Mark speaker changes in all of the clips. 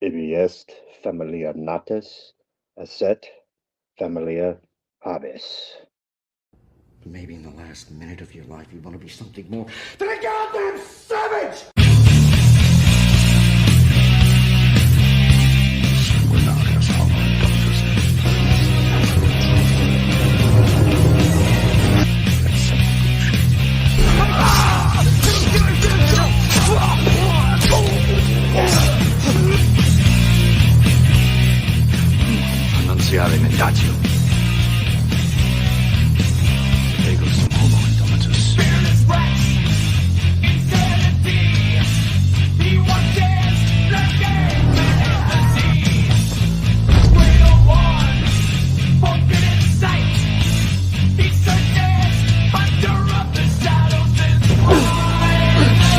Speaker 1: Ibi est familia natus, asset familia habis.
Speaker 2: Maybe in the last minute of your life you want to be something more than a goddamn savage!
Speaker 3: Sanguinarias homo entonces. Annunciare mendatio. Ego sum homo indomitus.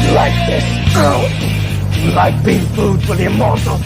Speaker 2: You like this? You like being food for the immortal?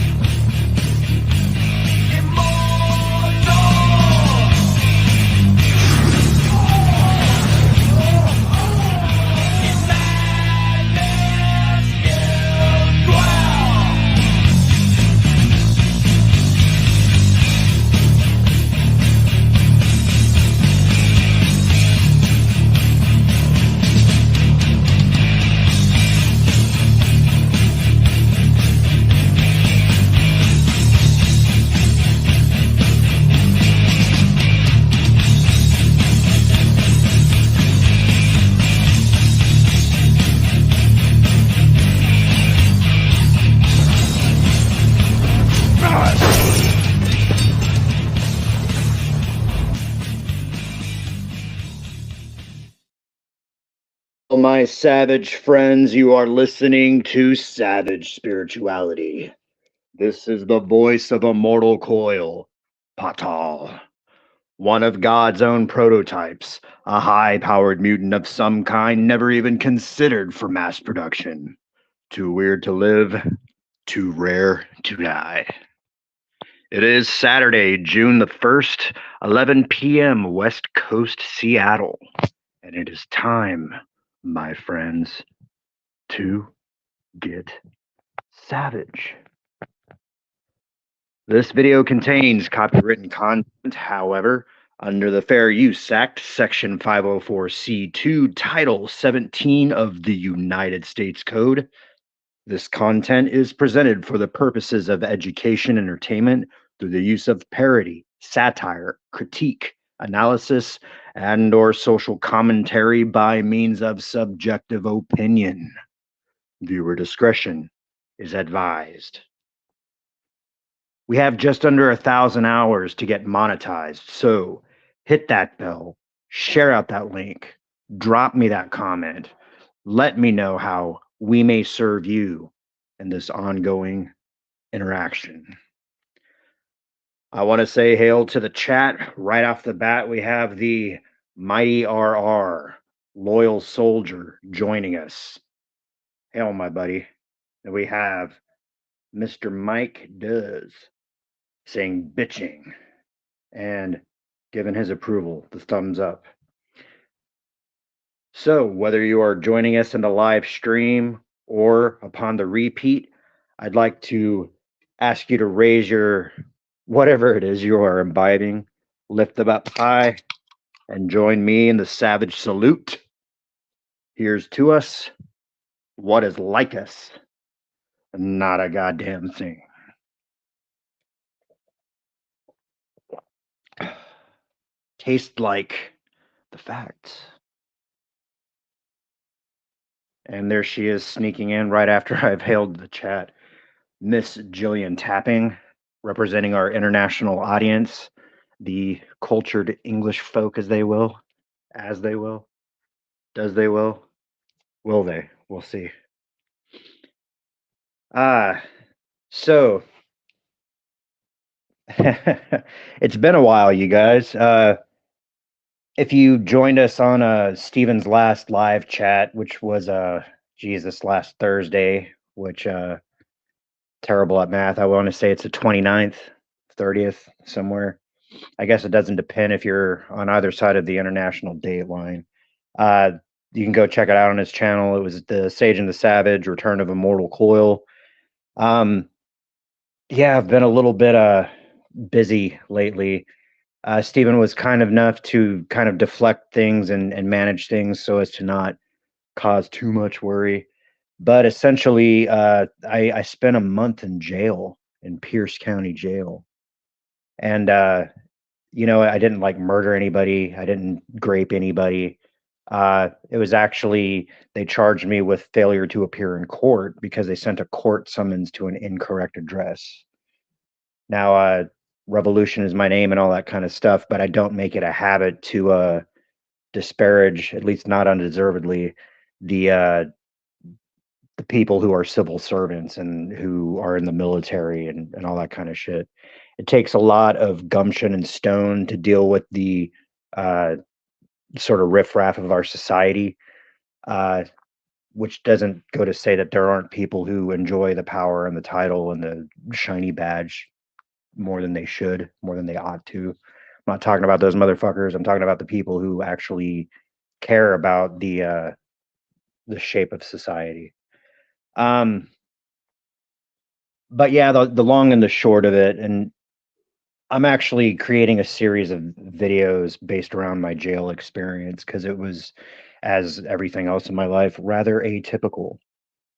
Speaker 1: My savage friends, you are listening to Savage Spirituality. This is the voice of Immortal Coil, Patal, one of God's own prototypes, a high-powered mutant of some kind never even considered for mass production. Too weird to live, too rare to die. It is Saturday, June the 1st, 11 p.m. West Coast, Seattle, and it is time, my friends, to get savage. This video contains copywritten content, however, under the Fair Use Act, Section 504C2, Title 17 of the United States Code. This content is presented for the purposes of education and entertainment through the use of parody, satire, critique, analysis, and/or social commentary by means of subjective opinion. Viewer discretion is advised. We have just under 1,000 hours to get monetized, so hit that bell, share out that link, drop me that comment, let me know how we may serve you in this ongoing interaction. I want to say hail to the chat. Right off the bat, we have the Mighty RR, Loyal Soldier, joining us. Hail, my buddy. And we have Mr. Mike Does saying bitching and giving his approval, the thumbs up. So, whether you are joining us in the live stream or upon the repeat, I'd like to ask you to raise your whatever it is you are imbibing, lift them up high, and join me in the savage salute. Here's to us. What is like us? Not a goddamn thing. Taste like the facts. And there she is sneaking in right after I've hailed the chat. Miss Jillian Tapping, representing our international audience, the cultured English folk as they will, does they will, will they? We'll see. So it's been a while, you guys. If you joined us on Steven's last live chat, which was last Thursday, which terrible at math. I want to say it's the 29th, 30th, somewhere. I guess it doesn't depend if you're on either side of the international date line. You can go check it out on his channel. It was the Sage and the Savage, Return of Immortal Coil. Yeah, I've been a little bit busy lately. Stephen was kind enough to kind of deflect things and manage things so as to not cause too much worry. But essentially, I spent a month in jail in Pierce County Jail, and I didn't like murder anybody. I didn't grape anybody. It was actually they charged me with failure to appear in court because they sent a court summons to an incorrect address. Now, revolution is my name and all that kind of stuff, but I don't make it a habit to disparage, at least not undeservedly, the uh, the people who are civil servants and who are in the military and all that kind of shit. It takes a lot of gumption and stone to deal with the uh, sort of riffraff of our society, uh, which doesn't go to say that there aren't people who enjoy the power and the title and the shiny badge more than they should, more than they ought to. I'm not talking about those motherfuckers. I'm talking about the people who actually care about the shape of society. Um, but yeah, the long and the short of it, and I'm actually creating a series of videos based around my jail experience because it was, as everything else in my life, rather atypical.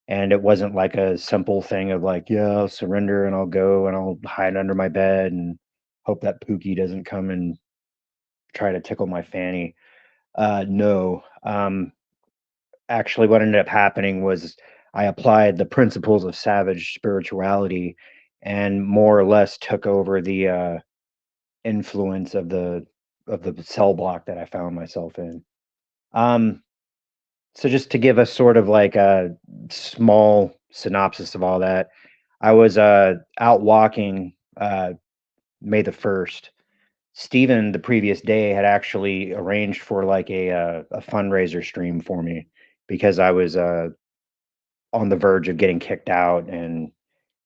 Speaker 1: And it wasn't like a simple thing of like, yeah, I'll surrender and I'll go and I'll hide under my bed and hope that Pookie doesn't come and try to tickle my fanny. No. Actually, what ended up happening was I applied the principles of savage spirituality and more or less took over the influence of the cell block that I found myself in. Um, so just to give a sort of like a small synopsis of all that, I was out walking May the 1st. Steven the previous day had actually arranged for like a fundraiser stream for me because I was on the verge of getting kicked out and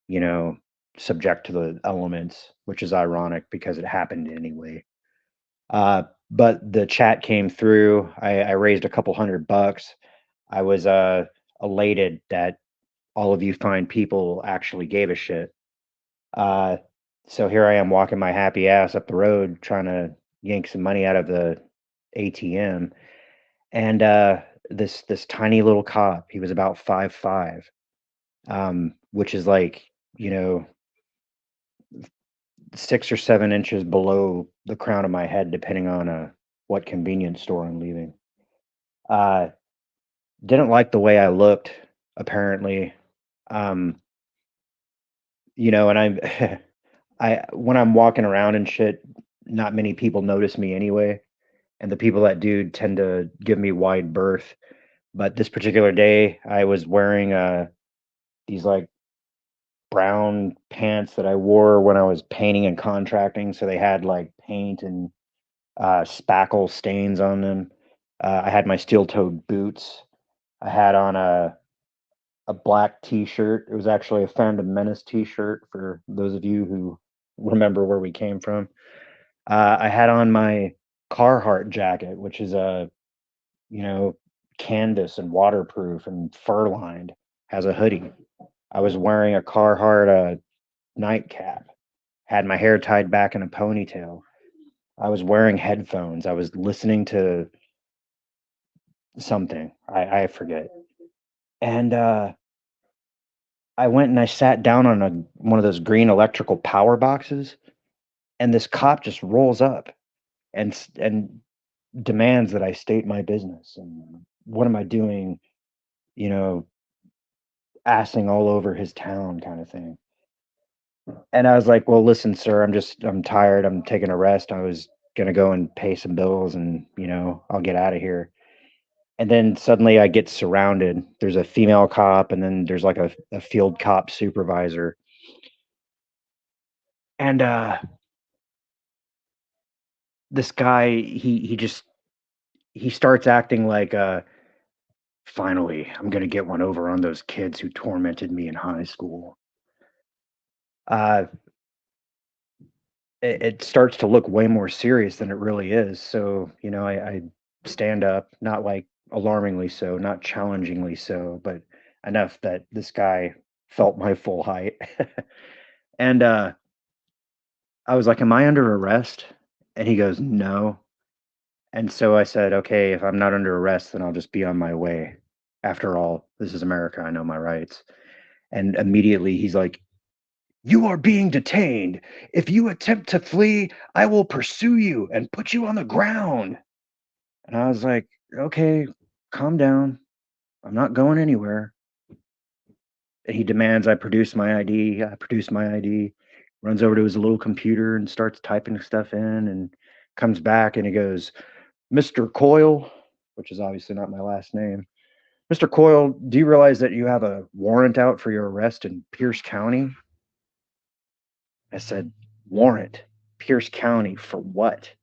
Speaker 1: you know subject to the elements, which is ironic because it happened anyway. But the chat came through. I raised a couple $100. I was elated that all of you fine people actually gave a shit. Uh, so here I am walking my happy ass up the road trying to yank some money out of the ATM, and this tiny little cop. He was about 5'5", which is like you know 6 or 7 inches below the crown of my head, depending on what convenience store I'm leaving. Uh, didn't like the way I looked, apparently. Um, and I'm I when I'm walking around and shit, not many people notice me anyway, and the people that do tend to give me wide berth. But this particular day, I was wearing these like brown pants that I wore when I was painting and contracting, so they had like paint and spackle stains on them. I had my steel-toed boots. I had on a black T-shirt. It was actually a Phantom Menace T-shirt for those of you who remember where we came from. I had on my Carhartt jacket, which is you know, canvas and waterproof and fur lined. Has a hoodie. I was wearing a Carhartt nightcap. Had my hair tied back in a ponytail. I was wearing headphones. I was listening to something. I forget. And I went and I sat down on one of those green electrical power boxes, and this cop just rolls up and demands that I state my business. And what am I doing? You know, assing all over his town, kind of thing. And I was like, "Well, listen, sir, I'm tired. I'm taking a rest. I was gonna go and pay some bills, and I'll get out of here." And then suddenly I get surrounded. There's a female cop, and then there's like a field cop supervisor. And this guy, he starts acting like, finally, I'm gonna get one over on those kids who tormented me in high school. Uh, it starts to look way more serious than it really is. So, I stand up, not like alarmingly so, not challengingly so, but enough that this guy felt my full height. And I was like, "Am I under arrest?" And he goes, "No." And so I said, "Okay, if I'm not under arrest, then I'll just be on my way. After all, this is America. I know my rights." And immediately he's like, "You are being detained. If you attempt to flee, I will pursue you and put you on the ground." And I was like, "Okay, calm down. I'm not going anywhere." And he demands I produce my ID. I produce my ID, runs over to his little computer and starts typing stuff in and comes back and he goes, "Mr. Coil," which is obviously not my last name. "Mr. Coil, do you realize that you have a warrant out for your arrest in Pierce County?" I said, "Warrant? Pierce County for what?"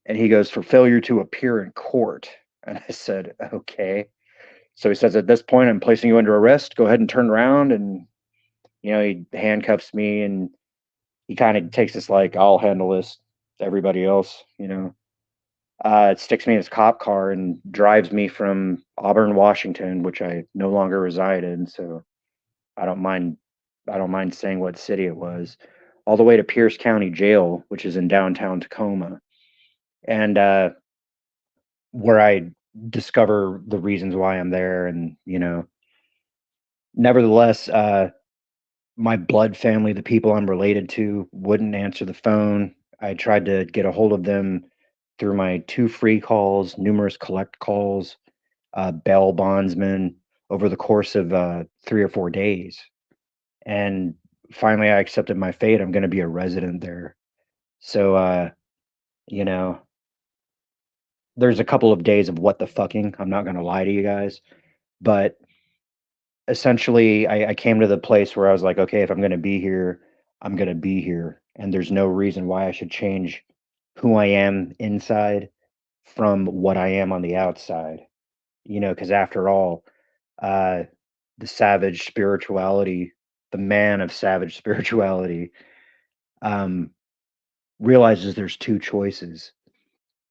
Speaker 1: And he goes, "For failure to appear in court." And I said, "Okay." So he says, "At this point, I'm placing you under arrest. Go ahead and turn around." And, he handcuffs me and he kind of takes this like, "I'll handle this." Everybody else, sticks me in his cop car and drives me from Auburn, Washington, which I no longer reside in. So I don't mind. I don't mind saying what city it was, all the way to Pierce County Jail, which is in downtown Tacoma, and where I discover the reasons why I'm there. And nevertheless, my blood family, the people I'm related to, wouldn't answer the phone. I tried to get a hold of them through my 2 free calls, numerous collect calls, bail bondsmen over the course of 3 or 4 days. And finally, I accepted my fate. I'm going to be a resident there. So, you know, there's a couple of days of what the fucking. I'm not going to lie to you guys, but essentially, I came to the place where I was like, okay, if I'm going to be here, I'm going to be here. And there's no reason why I should change who I am inside from what I am on the outside, because after all, uh, the savage spirituality, the man of savage spirituality, um, realizes there's two choices.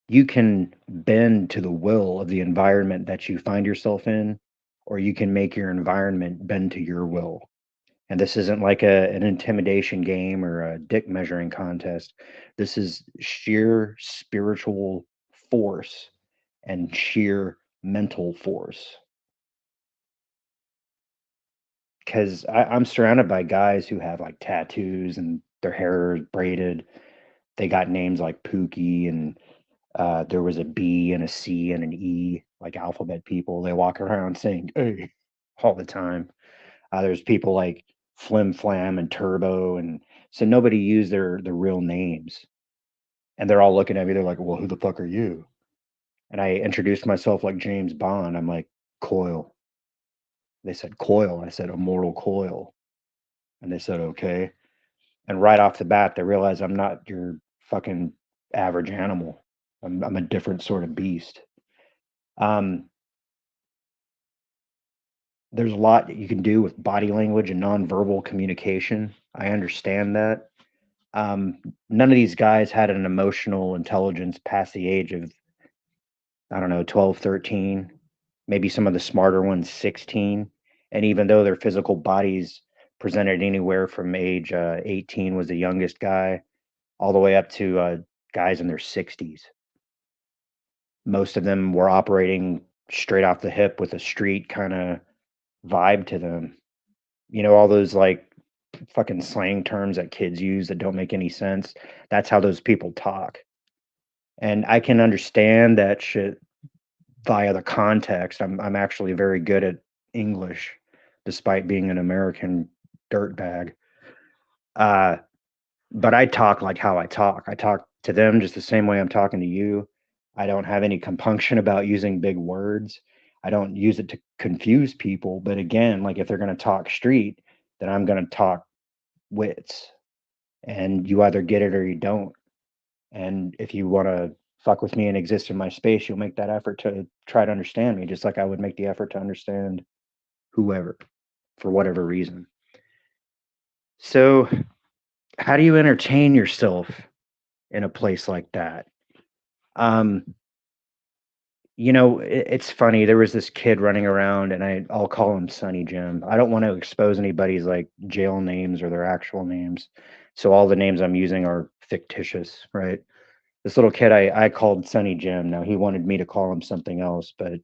Speaker 1: You can bend to the will of the environment that you find yourself in, or you can make your environment bend to your will. And this isn't like an intimidation game or a dick measuring contest. This is sheer spiritual force and sheer mental force. Because I'm surrounded by guys who have like tattoos and their hair is braided. They got names like Pookie, and there was a B and a C and an E, like alphabet people. They walk around saying "Hey" all the time. There's people like Flim Flam and Turbo, and so nobody used their real names. And they're all looking at me. They're like, "Well, who the fuck are you?" And I introduced myself like James Bond. I'm like, "Coil." They said, "Coil." I said, "Immortal Coil." And they said, "Okay." And right off the bat, they realize I'm not your fucking average animal. I'm a different sort of beast. Um, there's a lot that you can do with body language and nonverbal communication. I understand that. Um, none of these guys had an emotional intelligence past the age of, I don't know, 12, 13. Maybe some of the smarter ones, 16. And even though their physical bodies presented anywhere from age 18 was the youngest guy, all the way up to guys in their 60s. Most of them were operating straight off the hip with a street kind of vibe to them. All those like fucking slang terms that kids use that don't make any sense. That's how those people talk. And I can understand that shit via the context. I'm actually very good at English, despite being an American dirtbag. Uh, but I talk like how I talk. I talk to them just the same way I'm talking to you. I don't have any compunction about using big words. I don't use it to confuse people. But again, like if they're going to talk street, then I'm going to talk wits. And you either get it or you don't. And if you want to fuck with me and exist in my space, you'll make that effort to try to understand me, just like I would make the effort to understand whoever for whatever reason. So, how do you entertain yourself in a place like that? Um, It's funny. There was this kid running around, and I'll call him Sonny Jim. I don't want to expose anybody's like jail names or their actual names, so all the names I'm using are fictitious, right? This little kid I called Sonny Jim. Now he wanted me to call him something else, but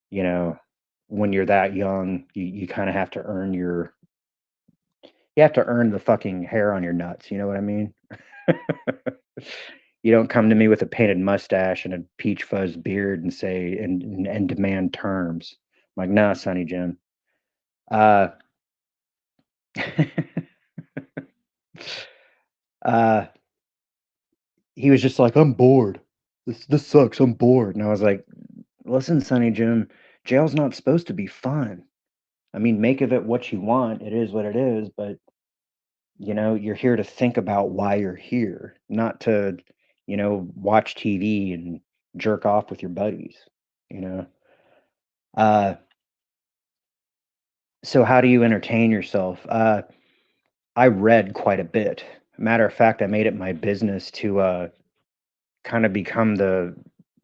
Speaker 1: you know, when you're that young, you kind of have to earn the fucking hair on your nuts. You know what I mean? You don't come to me with a painted mustache and a peach fuzz beard and say and demand terms. I'm like, nah, Sonny Jim. Uh, uh, he was just like, I'm bored. This sucks. I'm bored. And I was like, listen, Sonny Jim, jail's not supposed to be fun. I mean, make of it what you want. It is what it is, but you're here to think about why you're here, not to, watch TV and jerk off with your buddies, you know. Uh, so how do you entertain yourself? I read quite a bit. Matter of fact, I made it my business to kind of become the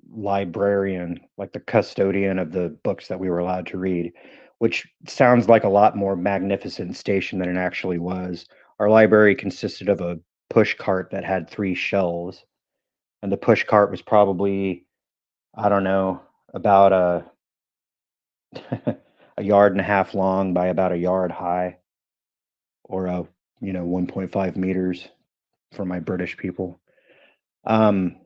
Speaker 1: librarian, like the custodian of the books that we were allowed to read, which sounds like a lot more magnificent station than it actually was. Our library consisted of a push cart that had 3 shelves, and the push cart was probably, I don't know, about a a yard and a half long by about a yard high, or 1.5 meters for my British people. Um,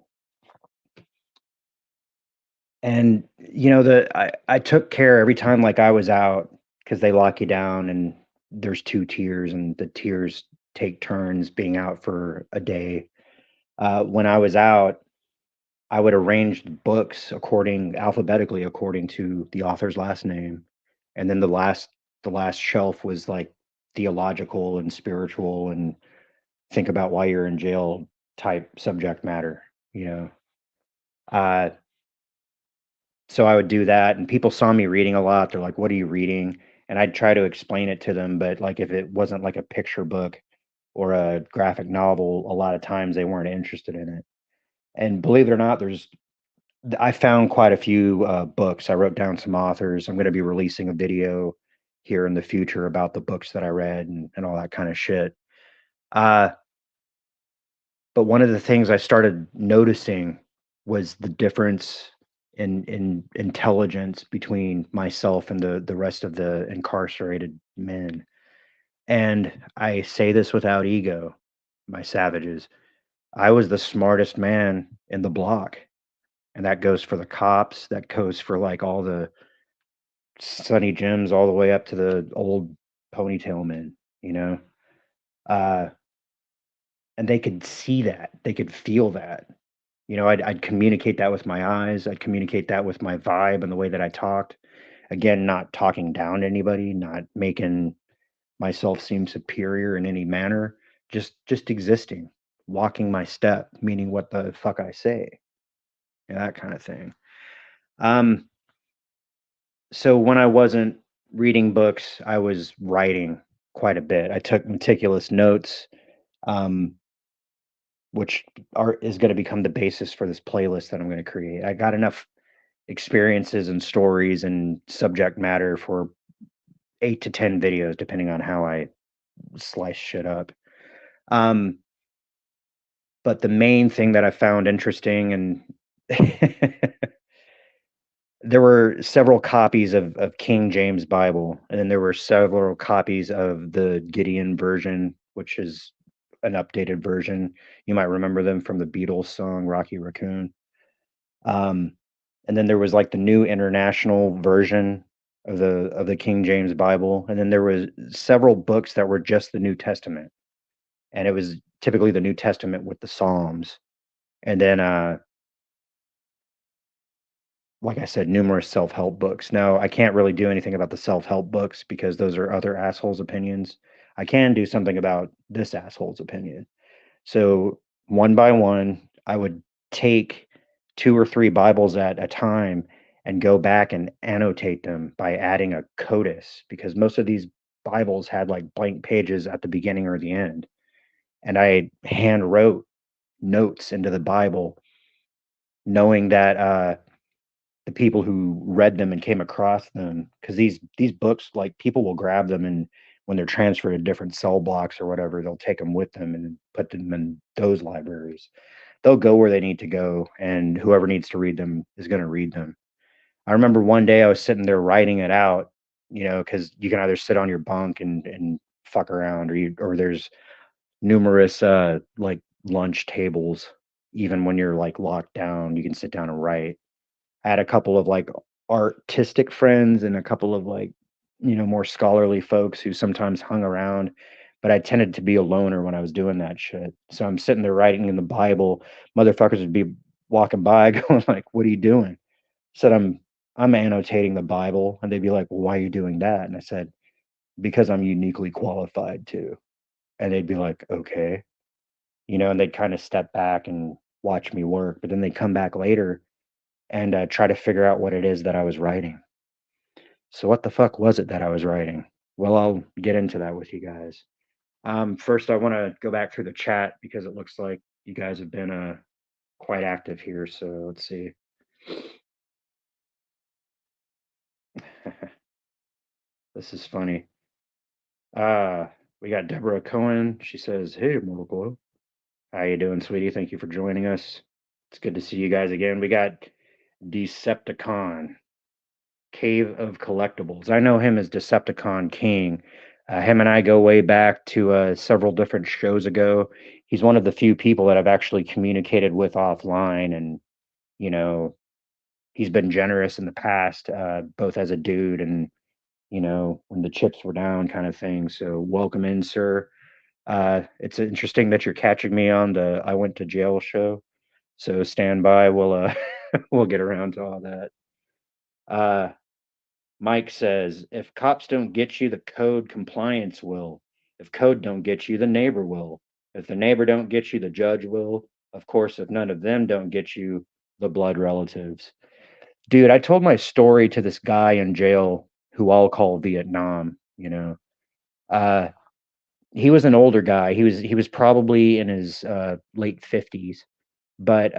Speaker 1: And, I took care every time, like, I was out, because they lock you down and there's 2 tiers, and the tiers take turns being out for a day. When I was out, I would arrange the books alphabetically according to the author's last name, and then the last shelf was, like, theological and spiritual and think about why you're in jail type subject matter, you know? Uh So I would do that, and people saw me reading a lot. They're like, "What are you reading?" And I'd try to explain it to them, but, like, if it wasn't, like, a picture book or a graphic novel, a lot of times they weren't interested in it. And believe it or not, I found quite a few, books. I wrote down some authors. I'm gonna be releasing a video here in the future about the books that I read and all that kinda shit. Uh, but one of the things I started noticing was the difference in intelligence between myself and the rest of the incarcerated men. And I say this without ego, my savages. I was the smartest man in the block. And that goes for the cops, that goes for like all the Sonny Jims all the way up to the old ponytail men, you know? Uh, and they could see that, they could feel that. I'd communicate that with my eyes. I'd communicate that with my vibe and the way that I talked. Again, not talking down to anybody, not making myself seem superior in any manner. Just existing, walking my step, meaning what the fuck I say, that kind of thing. Um, so when I wasn't reading books, I was writing quite a bit. I took meticulous notes. Um, which is going to become the basis for this playlist that I'm going to create. I got enough experiences and stories and subject matter for 8 to 10 videos, depending on how I slice shit up. Um, but the main thing that I found interesting, and there were several copies of King James Bible, and then there were several copies of the Gideon version, which is an updated version. You might remember them from the Beatles song Rocky Raccoon. Um, and then there was like the new international version of the King James Bible, and then there was several books that were just the New Testament, and it was typically the New Testament with the Psalms, and then like I said, numerous self-help books. Now, I can't really do anything about the self-help books because those are other assholes' opinions. I can do something about this asshole's opinion. So, one by one, I would take 2 or 3 Bibles at a time and go back and annotate them by adding a codex, because most of these Bibles had, like, blank pages at the beginning or the end, and I hand wrote notes into the Bible knowing that, the people who read them and came across them, because these books, like, people will grab them, and when they're transferred to different cell blocks or whatever, they'll take them with them and put them in those libraries. They'll go where they need to go, and whoever needs to read them is going to read them. I remember one day I was sitting there writing it out, because you can either sit on your bunk and fuck around, or there's numerous like lunch tables. Even when you're like locked down, you can sit down and write. I had a couple of like artistic friends and a couple of like, more scholarly folks who sometimes hung around, but I tended to be a loner when I was doing that shit. So I'm sitting there writing in the Bible. Motherfuckers would be walking by going like, "What are you doing?" I said, I'm annotating the Bible, and they'd be like, "Well, why are you doing that?" And I said, "Because I'm uniquely qualified to." And they'd be like, "Okay." And they'd kind of step back and watch me work, but then they'd come back later and try to figure out what it is that I was writing. So what the fuck was it that I was writing? Well, I'll get into that with you guys. First, I want to go back through the chat because it looks like you guys have been quite active here. So let's see. This is funny. We got Deborah Cohen. She says, "Hey, Immortal Coil. How you doing, sweetie? Thank you for joining us. It's good to see you guys again." We got Decepticon, Cave of Collectibles. I know him as Decepticon King. Him and I go way back to several different shows ago. He's one of the few people that I've actually communicated with offline, and you know, he's been generous in the past, both as a dude and when the chips were down, kind of thing. So welcome in, sir. It's interesting that you're catching me on the I went to jail show. So stand by. We'll we'll get around to all that. Uh, Mike says, if cops don't get you, the code compliance will. If code don't get you, the neighbor will. If the neighbor don't get you, the judge will. Of course, if none of them don't get you, the blood relatives. Dude, I told my story to this guy in jail who I'll call Vietnam. Uh, he was an older guy. He was probably in his late 50s. But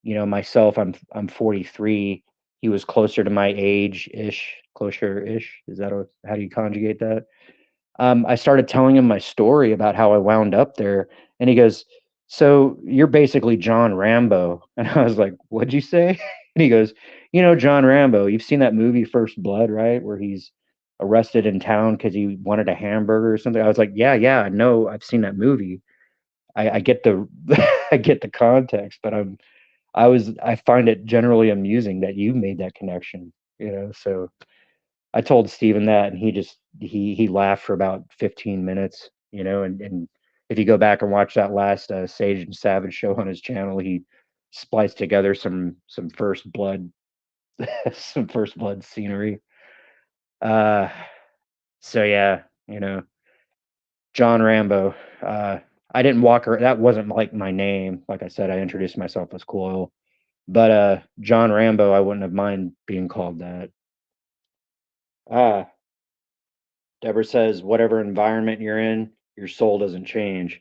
Speaker 1: myself, I'm 43. He was closer to my age ish, closer ish. Is that how do you conjugate that? I started telling him my story about how I wound up there, and he goes, "So you're basically John Rambo." And I was like, "What'd you say?" And he goes, John Rambo. You've seen that movie First Blood, right? Where he's arrested in town because he wanted a hamburger or something. I was like, "Yeah, I know. I've seen that movie. I get the I get the context, but I find it generally amusing that you made that connection. So I told Steven that, and he laughed for about 15 minutes. And if you go back and watch that last Sage and Savage show on his channel, he spliced together some First Blood some First Blood scenery. Uh, so yeah, John Rambo. I didn't walk her. That wasn't like my name. Like I said, I introduced myself as Coil. But John Rambo, I wouldn't have mind being called that. Ah, Deborah says, whatever environment you're in, your soul doesn't change.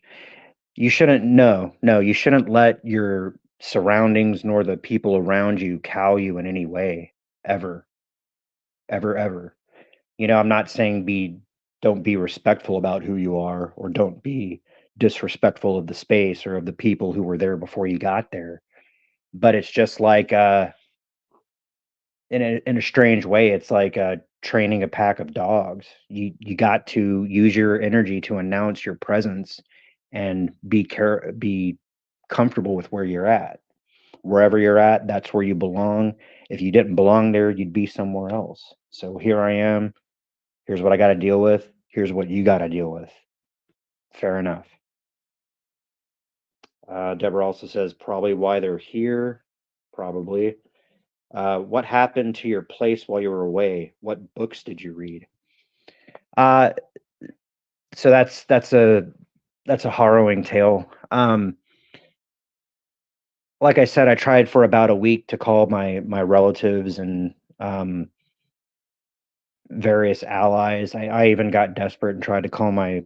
Speaker 1: You shouldn't, no, you shouldn't let your surroundings nor the people around you cow you in any way, ever, ever, ever. I'm not saying don't be respectful about who you are, or don't be disrespectful of the space or of the people who were there before you got there. But it's just like, in a strange way, it's like training a pack of dogs. You got to use your energy to announce your presence and be comfortable with where you're at. Wherever you're at, that's where you belong. If you didn't belong there, you'd be somewhere else. So here I am. Here's what I got to deal with. Here's what you got to deal with. Fair enough. Deborah also says probably why they're here. Probably. What happened to your place while you were away? What books did you read? Uh, so that's a harrowing tale. Like I said, I tried for about a week to call my relatives and various allies. I even got desperate and tried to call my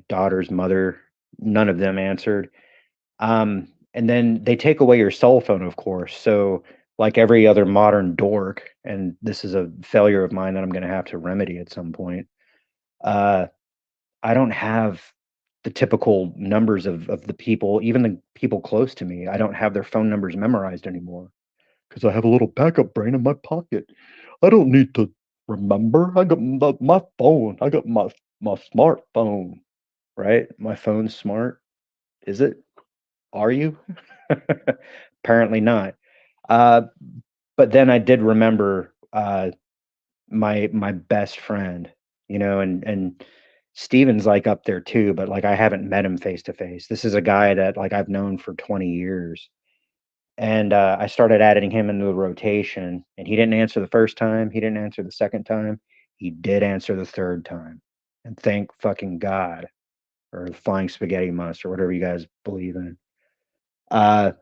Speaker 1: daughter's mother. None of them answered. And then they take away your cell phone, of course. So like every other modern dork, and this is a failure of mine that I'm gonna have to remedy at some point. Uh, I don't have the typical numbers of the people, even the people close to me. I don't have their phone numbers memorized anymore because I have a little backup brain in my pocket. I don't need to remember. I got my phone. I got my smartphone, right? My phone's smart. Is it? Are you? Apparently not. Uh, but then I did remember my best friend, and Steven's like up there too, but like I haven't met him face to face. This is a guy that like I've known for 20 years. And I started adding him into the rotation, and he didn't answer the first time. He didn't answer the second time. He did answer the third time. And thank fucking God, or the flying spaghetti monster, whatever you guys believe in. Uh,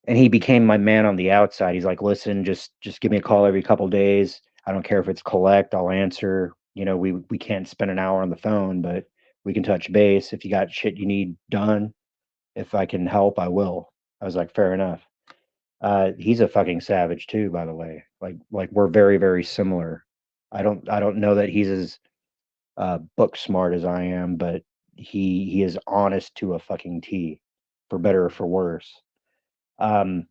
Speaker 1: and he became my man on the outside. He's like, listen, just give me a call every couple days. I don't care if it's collect, I'll answer. We can't spend an hour on the phone, but we can touch base. If you got shit you need done, if I can help, I will. I was like, fair enough. He's a fucking savage too, by the way. Like we're very, very similar. I don't know that he's as book smart as I am, but he is honest to a fucking T, for better or for worse. Um,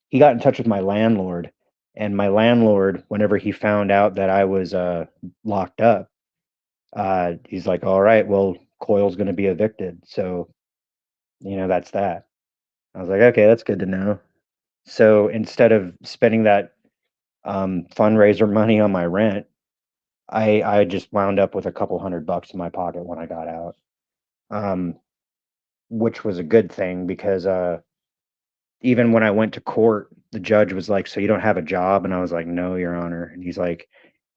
Speaker 1: he got in touch with my landlord, and my landlord, whenever he found out that I was locked up, he's like, "All right, well, Coil's going to be evicted, so that's that." I was like, "Okay, that's good to know." So instead of spending that fundraiser money on my rent, I just wound up with a couple $100 in my pocket when I got out, um, which was a good thing because even when I went to court, the judge was like, "So you don't have a job?" And I was like, "No, Your Honor." And he's like,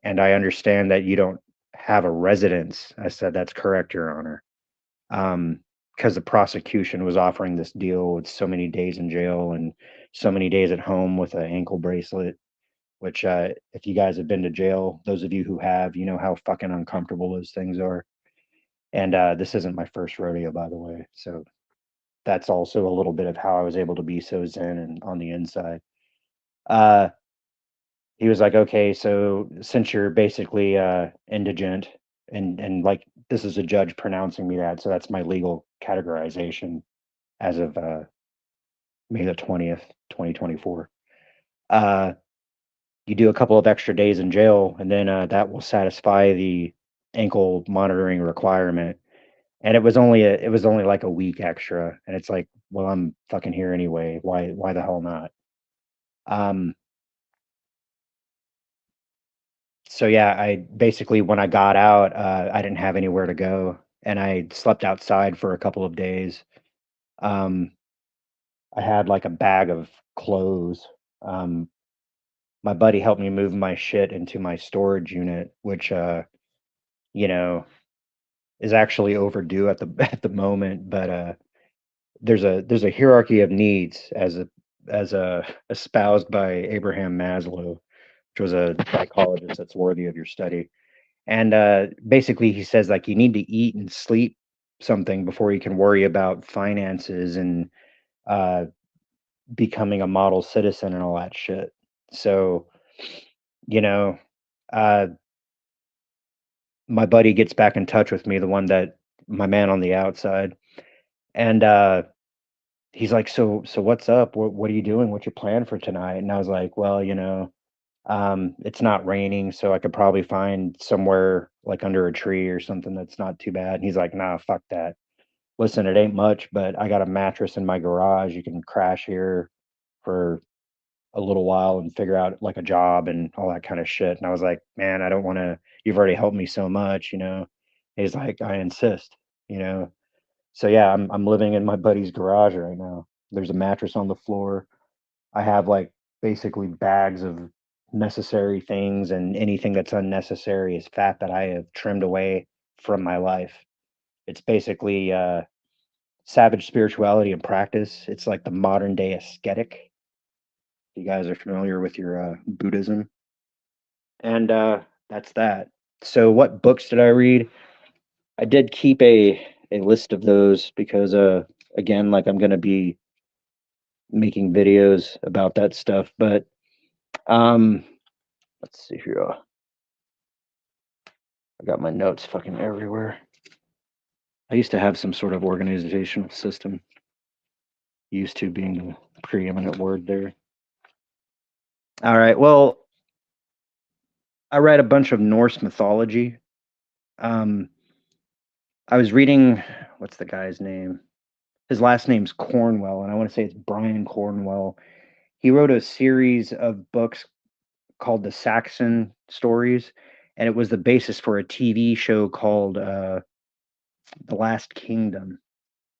Speaker 1: "And I understand that you don't have a residence." I said, "That's correct, Your Honor." Because the prosecution was offering this deal with so many days in jail and so many days at home with an ankle bracelet, which, if you guys have been to jail, those of you who have, you know how fucking uncomfortable those things are. And this isn't my first rodeo, by the way. So that's also a little bit of how I was able to be so zen and on the inside. Uh, he was like, "Okay, so since you're basically indigent, and like this is a judge pronouncing me that, so that's my legal categorization as of May the 20th, 2024. Uh, you do a couple of extra days in jail, and then that will satisfy the ankle monitoring requirement." And it was only like a week extra, and it's like, well, I'm fucking here anyway. Why the hell not? Um, so yeah, I basically when I got out, I didn't have anywhere to go, and I slept outside for a couple of days. Um, I had like a bag of clothes. Um, my buddy helped me move my shit into my storage unit, which you know, is actually overdue at the at the moment, but there's a hierarchy of needs as a espoused by Abraham Maslow, which was a psychologist that's worthy of your study. And basically, he says like you need to eat and sleep something before you can worry about finances and uh, becoming a model citizen and all that shit. So, you know, uh, my buddy gets back in touch with me, the one that my man on the outside, and he's like, "So what's up? What are you doing? What's your plan for tonight?" And I was like, "Well, it's not raining, so I could probably find somewhere like under a tree or something that's not too bad." And he's like, "Nah, fuck that. Listen, it ain't much, but I got a mattress in my garage. You can crash here for a little while and figure out like a job and all that kind of shit." And I was like, "Man, I don't want to. You've already helped me so much." He's like, "I insist." You know. So yeah, I'm living in my buddy's garage right now. There's a mattress on the floor. I have like basically bags of necessary things, and anything that's unnecessary is fat that I have trimmed away from my life. It's basically savage spirituality and practice. It's like the modern day ascetic. You guys are familiar with your Buddhism, and that's that. So, what books did I read? I did keep a list of those because again, like I'm gonna be making videos about that stuff, but Let's see here. I got my notes fucking everywhere. I used to have some sort of organizational system. Used to being the preeminent word there. All right. Well, I read a bunch of Norse mythology. Um, I was reading, what's the guy's name? His last name's Cornwell, and I want to say it's Brian Cornwell. He wrote a series of books called the Saxon Stories, and it was the basis for a TV show called The Last Kingdom.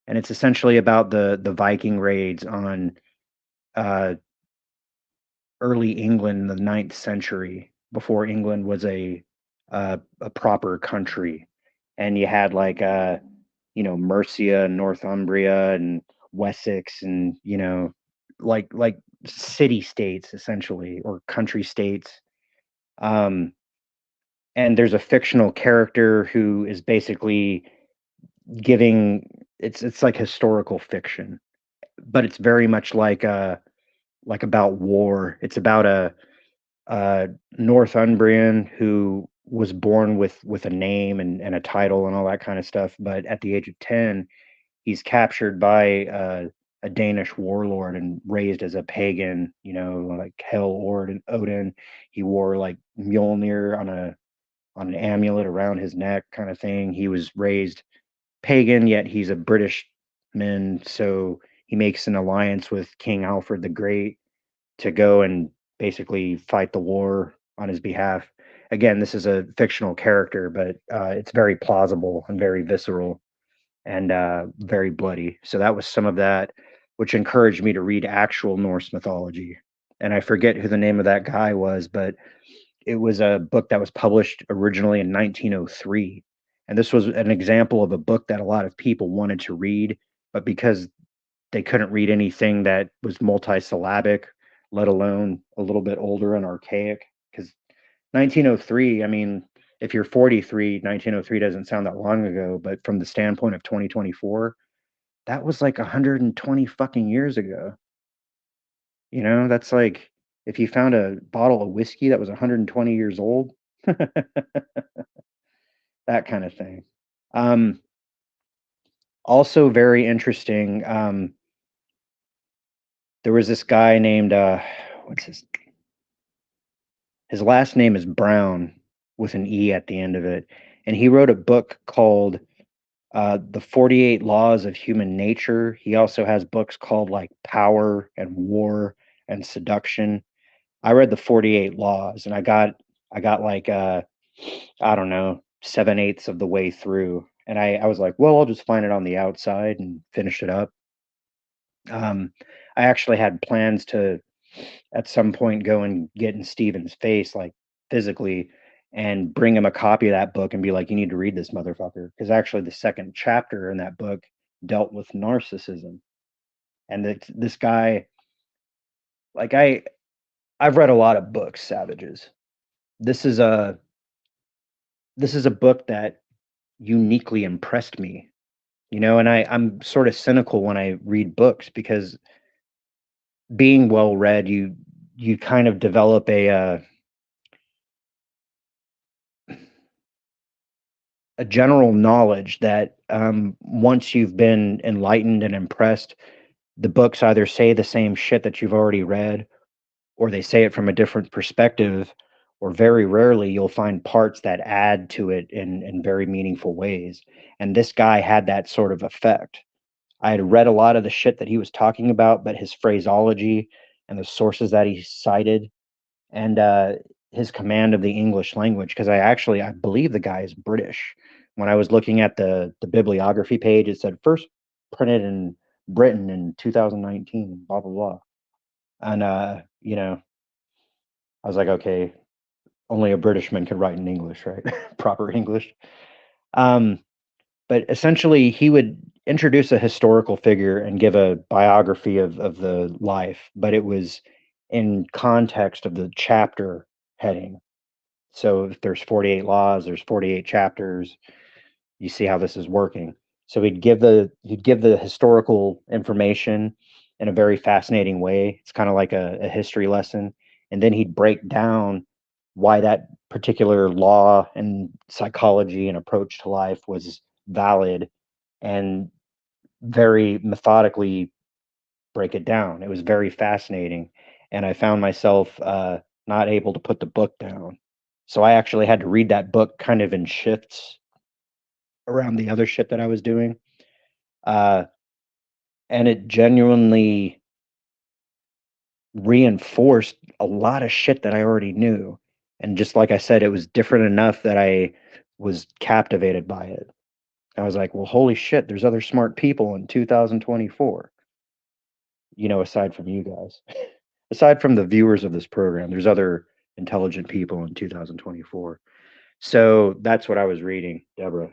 Speaker 1: And it's essentially about the Viking raids on uh, early England in the 9th century, before England was a proper country, and you had like Mercia and Northumbria and Wessex, and like city states essentially, or country states. Um, and there's a fictional character who is basically giving it's like historical fiction, but it's very much like about war. It's about a Northumbrian who was born with a name and a title and all that kind of stuff, but at the age of 10, he's captured by a Danish warlord and raised as a pagan, like Hel Odin. He wore like Mjolnir on an amulet around his neck kind of thing. He was raised pagan, yet he's a British man, so he makes an alliance with King Alfred the Great to go and basically fight the war on his behalf. Again, this is a fictional character, but it's very plausible and very visceral and very bloody. So that was some of that, which encouraged me to read actual Norse mythology. And I forget who the name of that guy was, but it was a book that was published originally in 1903. And this was an example of a book that a lot of people wanted to read, but because they couldn't read anything that was multisyllabic, let alone a little bit older and archaic. Because 1903, I mean, if you're 43, 1903 doesn't sound that long ago, but from the standpoint of 2024, that was like 120 fucking years ago. That's like if you found a bottle of whiskey that was 120 years old, that kind of thing. Um, Also very interesting. There was this guy named what's his last name is Brown with an E at the end of it, and he wrote a book called The 48 Laws of Human Nature. He also has books called like Power and War and Seduction. I read the 48 Laws, and I got like I don't know, 7/8 of the way through, and I was like, well, I'll just find it on the outside and finish it up. I actually had plans to at some point go and get in Steven's face, like physically, and bring him a copy of that book and be like, you need to read this motherfucker. Because actually, the second chapter in that book dealt with narcissism. And this guy, like, I've read a lot of books, Savages. This is a book that uniquely impressed me, and I'm sort of cynical when I read books, because being well read, you kind of develop a general knowledge that once you've been enlightened and impressed, the books either say the same shit that you've already read, or they say it from a different perspective, or very rarely you'll find parts that add to it in very meaningful ways. And this guy had that sort of effect. I had read a lot of the shit that he was talking about, but his phraseology and the sources that he cited, and his command of the English language, because I believe the guy is British. When I was looking at the bibliography page, it said first printed in Britain in 2019, blah blah blah. And I was like, okay, only a Britishman could write in English, right? Proper English. Um, but essentially, he would introduce a historical figure and give a biography of the life, but it was in context of the chapter heading. So if there's 48 laws, there's 48 chapters. You see how this is working. So he'd give the historical information in a very fascinating way. It's kind of like a history lesson, and then he'd break down why that particular law and psychology and approach to life was valid, and very methodically break it down. It was very fascinating, and I found myself not able to put the book down. So I actually had to read that book kind of in shifts around the other shit that I was doing. Uh, and it genuinely reinforced a lot of shit that I already knew. And just like I said, it was different enough that I was captivated by it. I was like, well, holy shit, there's other smart people in 2024, aside from you guys. Aside from the viewers of this program, there's other intelligent people in 2024. So that's what I was reading, Deborah.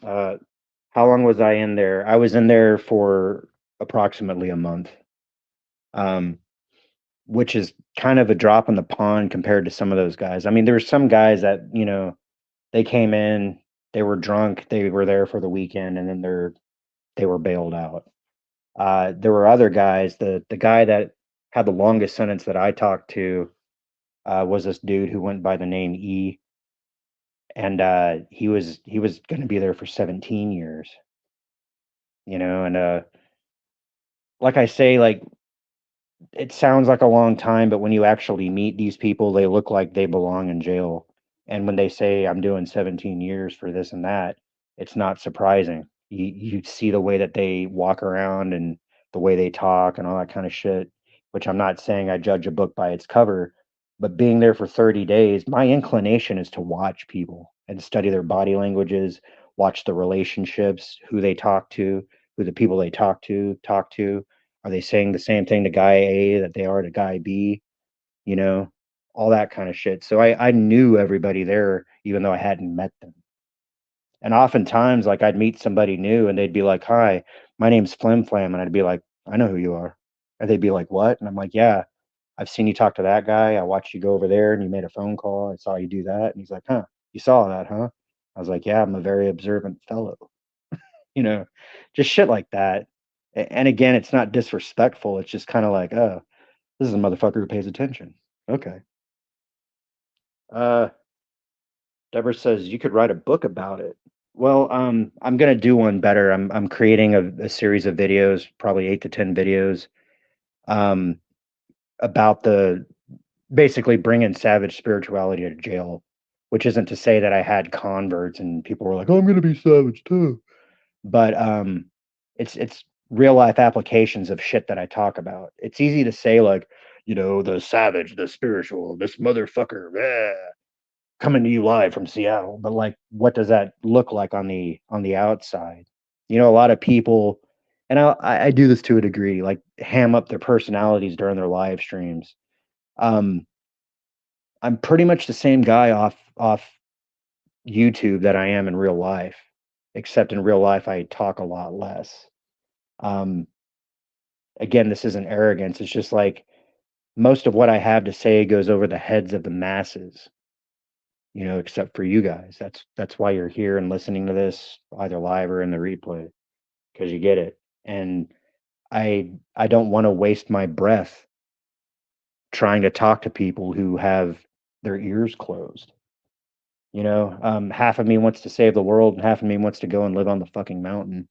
Speaker 1: Uh, how long was I in there? I was in there for approximately a month, um, which is kind of a drop in the pond compared to some of those guys. I mean, there were some guys that, they came in, they were drunk, they were there for the weekend, and then they were bailed out. There were other guys. The guy that had the longest sentence that I talked to was this dude who went by the name E, and he was going to be there for 17 years. And like I say, like it sounds like a long time, but when you actually meet these people, they look like they belong in jail. And when they say I'm doing 17 years for this and that, it's not surprising. You see the way that they walk around and the way they talk and all that kind of shit, which I'm not saying I judge a book by its cover, but being there for 30 days, my inclination is to watch people and study their body languages, watch the relationships, who they talk to, who the people they talk to, are they saying the same thing to guy A that they are to guy B? You know, all that kind of shit. So I knew everybody there, even though I hadn't met them. And oftentimes, like I'd meet somebody new and they'd be like, "Hi, my name's Flim Flam," and I'd be like, "I know who you are." And they'd be like, "What?" And I'm like, "Yeah, I've seen you talk to that guy. I watched you go over there and you made a phone call. I saw you do that." And he's like, "Huh, you saw that, huh?" I was like, "Yeah, I'm a very observant fellow." You know, just shit like that. And again, it's not disrespectful. It's just kind of like, oh, this is a motherfucker who pays attention. Okay. Uh, Deborah says you could write a book about it. Well, I'm gonna do one better. I'm creating a series of videos, probably 8 to 10 videos, um, about the basically bringing savage spirituality to jail, which isn't to say that I had converts and people were like, "Oh, I'm gonna be savage too." But it's real life applications of shit that I talk about. It's easy to say like, the savage, the spiritual, this motherfucker, coming to you live from Seattle. But like, what does that look like on the outside? A lot of people, and I do this to a degree, like ham up their personalities during their live streams. Um, I'm pretty much the same guy off YouTube that I am in real life, except in real life I talk a lot less. Um, again, this isn't arrogance. It's just like most of what I have to say goes over the heads of the masses, except for you guys. That's why you're here and listening to this either live or in the replay, because you get it. And I don't want to waste my breath trying to talk to people who have their ears closed. Half of me wants to save the world and half of me wants to go and live on the fucking mountain.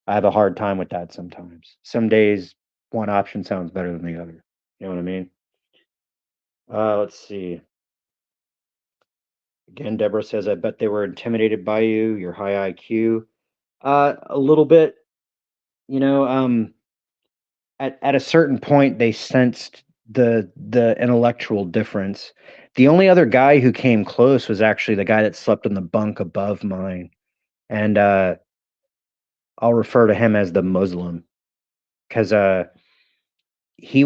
Speaker 1: I have a hard time with that sometimes. Some days one option sounds better than the other. You know what I mean? Let's see. Again, Deborah says, I bet they were intimidated by you, your high IQ. A little bit, you know, um, at a certain point they sensed the intellectual difference. The only other guy who came close was actually the guy that slept in the bunk above mine. And I'll refer to him as the Muslim because he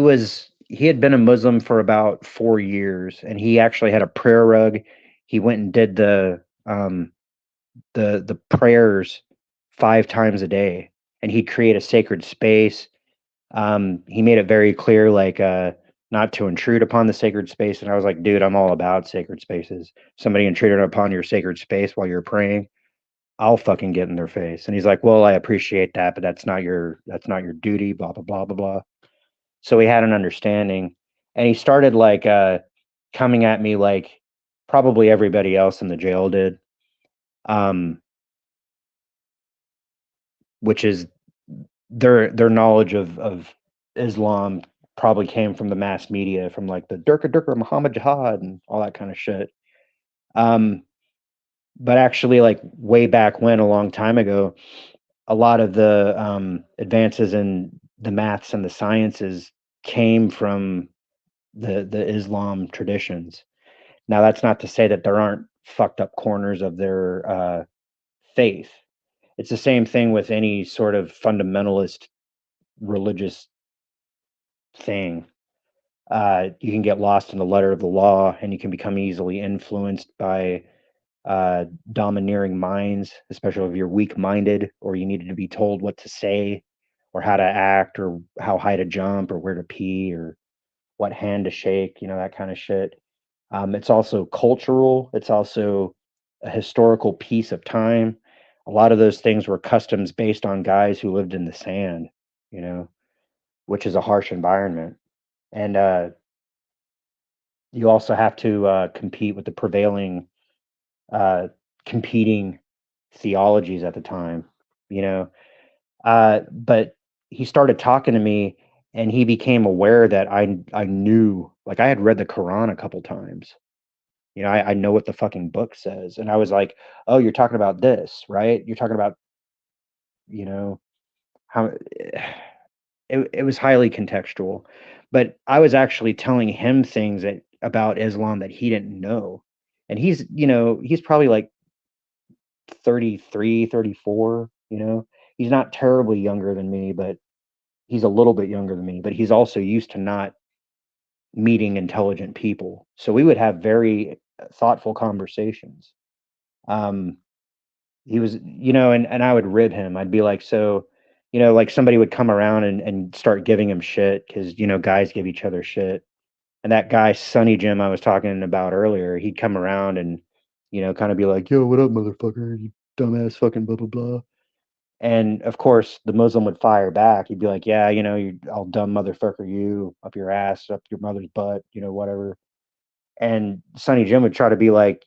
Speaker 1: had been a Muslim for about 4 years, and he actually had a prayer rug. He went and did the prayers 5 times a day, and he'd create a sacred space. He made it very clear, like not to intrude upon the sacred space. And I was like, dude, I'm all about sacred spaces. Somebody intruded upon your sacred space while you're praying, I'll fucking get in their face. And he's like, well, I appreciate that, but that's not your duty. Blah blah blah blah blah. So we had an understanding. And he started like coming at me like probably everybody else in the jail did. Um, which is their knowledge of Islam probably came from the mass media, from like the Durka Durka Muhammad Jihad and all that kind of shit. Um, but actually, like way back when, a long time ago, a lot of the advances in the maths and the sciences came from the Islam traditions. Now, that's not to say that there aren't fucked up corners of their faith. It's the same thing with any sort of fundamentalist religious thing. You can get lost in the letter of the law, and you can become easily influenced by domineering minds, especially if you're weak-minded or you needed to be told what to say or how to act or how high to jump or where to pee or what hand to shake, that kind of shit. It's also cultural. It's also a historical piece of time. A lot of those things were customs based on guys who lived in the sand, you know, which is a harsh environment. And you also have to compete with the prevailing uh, competing theologies at the time, you know. But he started talking to me, and he became aware that I knew, like I had read the Quran a couple times. I know what the fucking book says, and I was like, "Oh, you're talking about this, right? You're talking about you know how." It was highly contextual, but I was actually telling him things that about Islam that he didn't know, and he's probably like 33, 34, He's not terribly younger than me, but he's a little bit younger than me, but he's also used to not meeting intelligent people. So we would have very thoughtful conversations. Um, he was, and I would rib him. I'd be like, so, like somebody would come around and start giving him shit because, guys give each other shit. And that guy, Sonny Jim, I was talking about earlier, he'd come around and, kind of be like, yo, what up, motherfucker? You dumbass fucking blah, blah, blah. And of course, the Muslim would fire back. He'd be like, "Yeah, you all dumb motherfucker, you up your ass, up your mother's butt, whatever." And Sonny Jim would try to be like,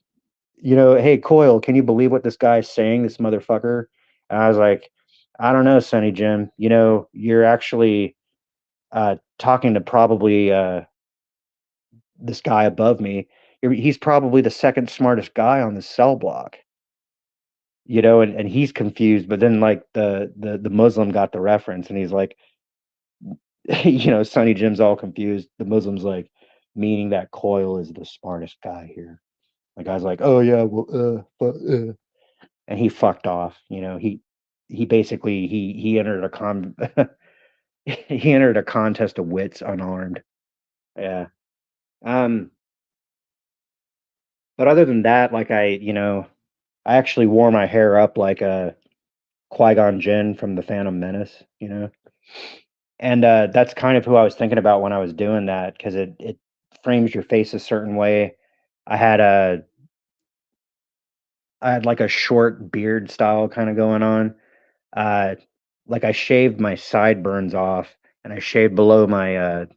Speaker 1: "Hey, Coil, can you believe what this guy's saying, this motherfucker?" And I was like, "I don't know, Sonny Jim. You're actually talking to probably this guy above me. He's probably the second smartest guy on the cell block." And he's confused, but then like the Muslim got the reference, and he's like, Sonny Jim's all confused. The Muslim's like, meaning that Coil is the smartest guy here. The guy's like, oh yeah, well, and he fucked off. He basically he entered he entered a contest of wits unarmed. Yeah. Um. But other than that, like I actually wore my hair up like a Qui-Gon Jinn from the Phantom Menace. And that's kind of who I was thinking about when I was doing that, because it frames your face a certain way. I had a I had like a short beard style kind of going on. Uh, like I shaved my sideburns off, and I shaved below my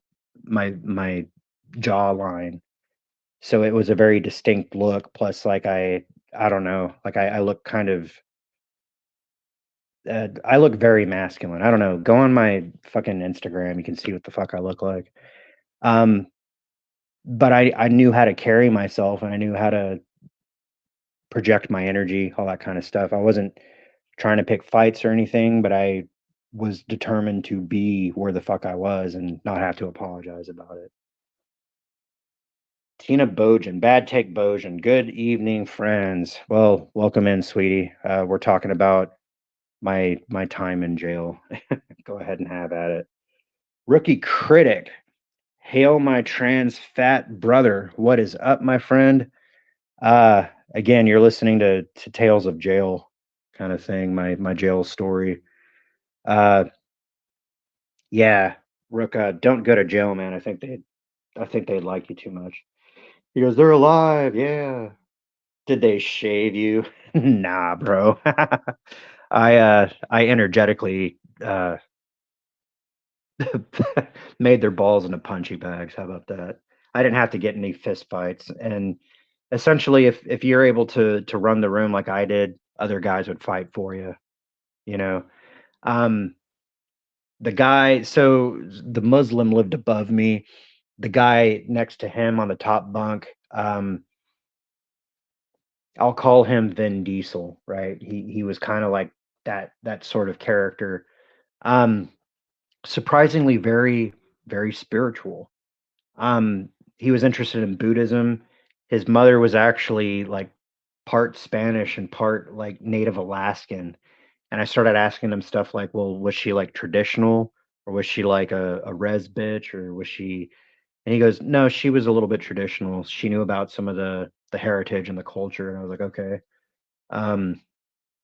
Speaker 1: jawline, so it was a very distinct look. Plus, like I don't know, like I look kind of I look very masculine. I don't know. Go on my fucking Instagram, you can see what the fuck I look like. Um, but I knew how to carry myself, and I knew how to project my energy, all that kind of stuff. I wasn't trying to pick fights or anything, but I was determined to be where the fuck I was and not have to apologize about it. Tina Bojan, Bad Take Bojan. Good evening, friends. Well, welcome in, sweetie. We're talking about my time in jail. Go ahead and have at it. Rookie Critic. Hail my trans fat brother. What is up, my friend? Uh Again, you're listening to Tales of Jail kind of thing, my jail story. Uh yeah, Rook, don't go to jail, man. I think they'd like you too much. He goes, they're alive, yeah. Did they shave you? Nah, bro. I energetically made their balls into punchy bags. How about that? I didn't have to get any fist fights, and essentially, if you're able to run the room like I did, other guys would fight for you. You know, um, the guy. So the Muslim lived above me. The guy next to him on the top bunk. I'll call him Vin Diesel, right? He was kind of like that sort of character. Um, Surprisingly very spiritual. He was interested in Buddhism. His mother was actually like part Spanish and part like Native Alaskan. And I started asking him stuff like, well, was she like traditional or was she like a res bitch or was she? And he goes, no, she was a little bit traditional. She knew about some of the heritage and the culture. And I was like, okay. Um,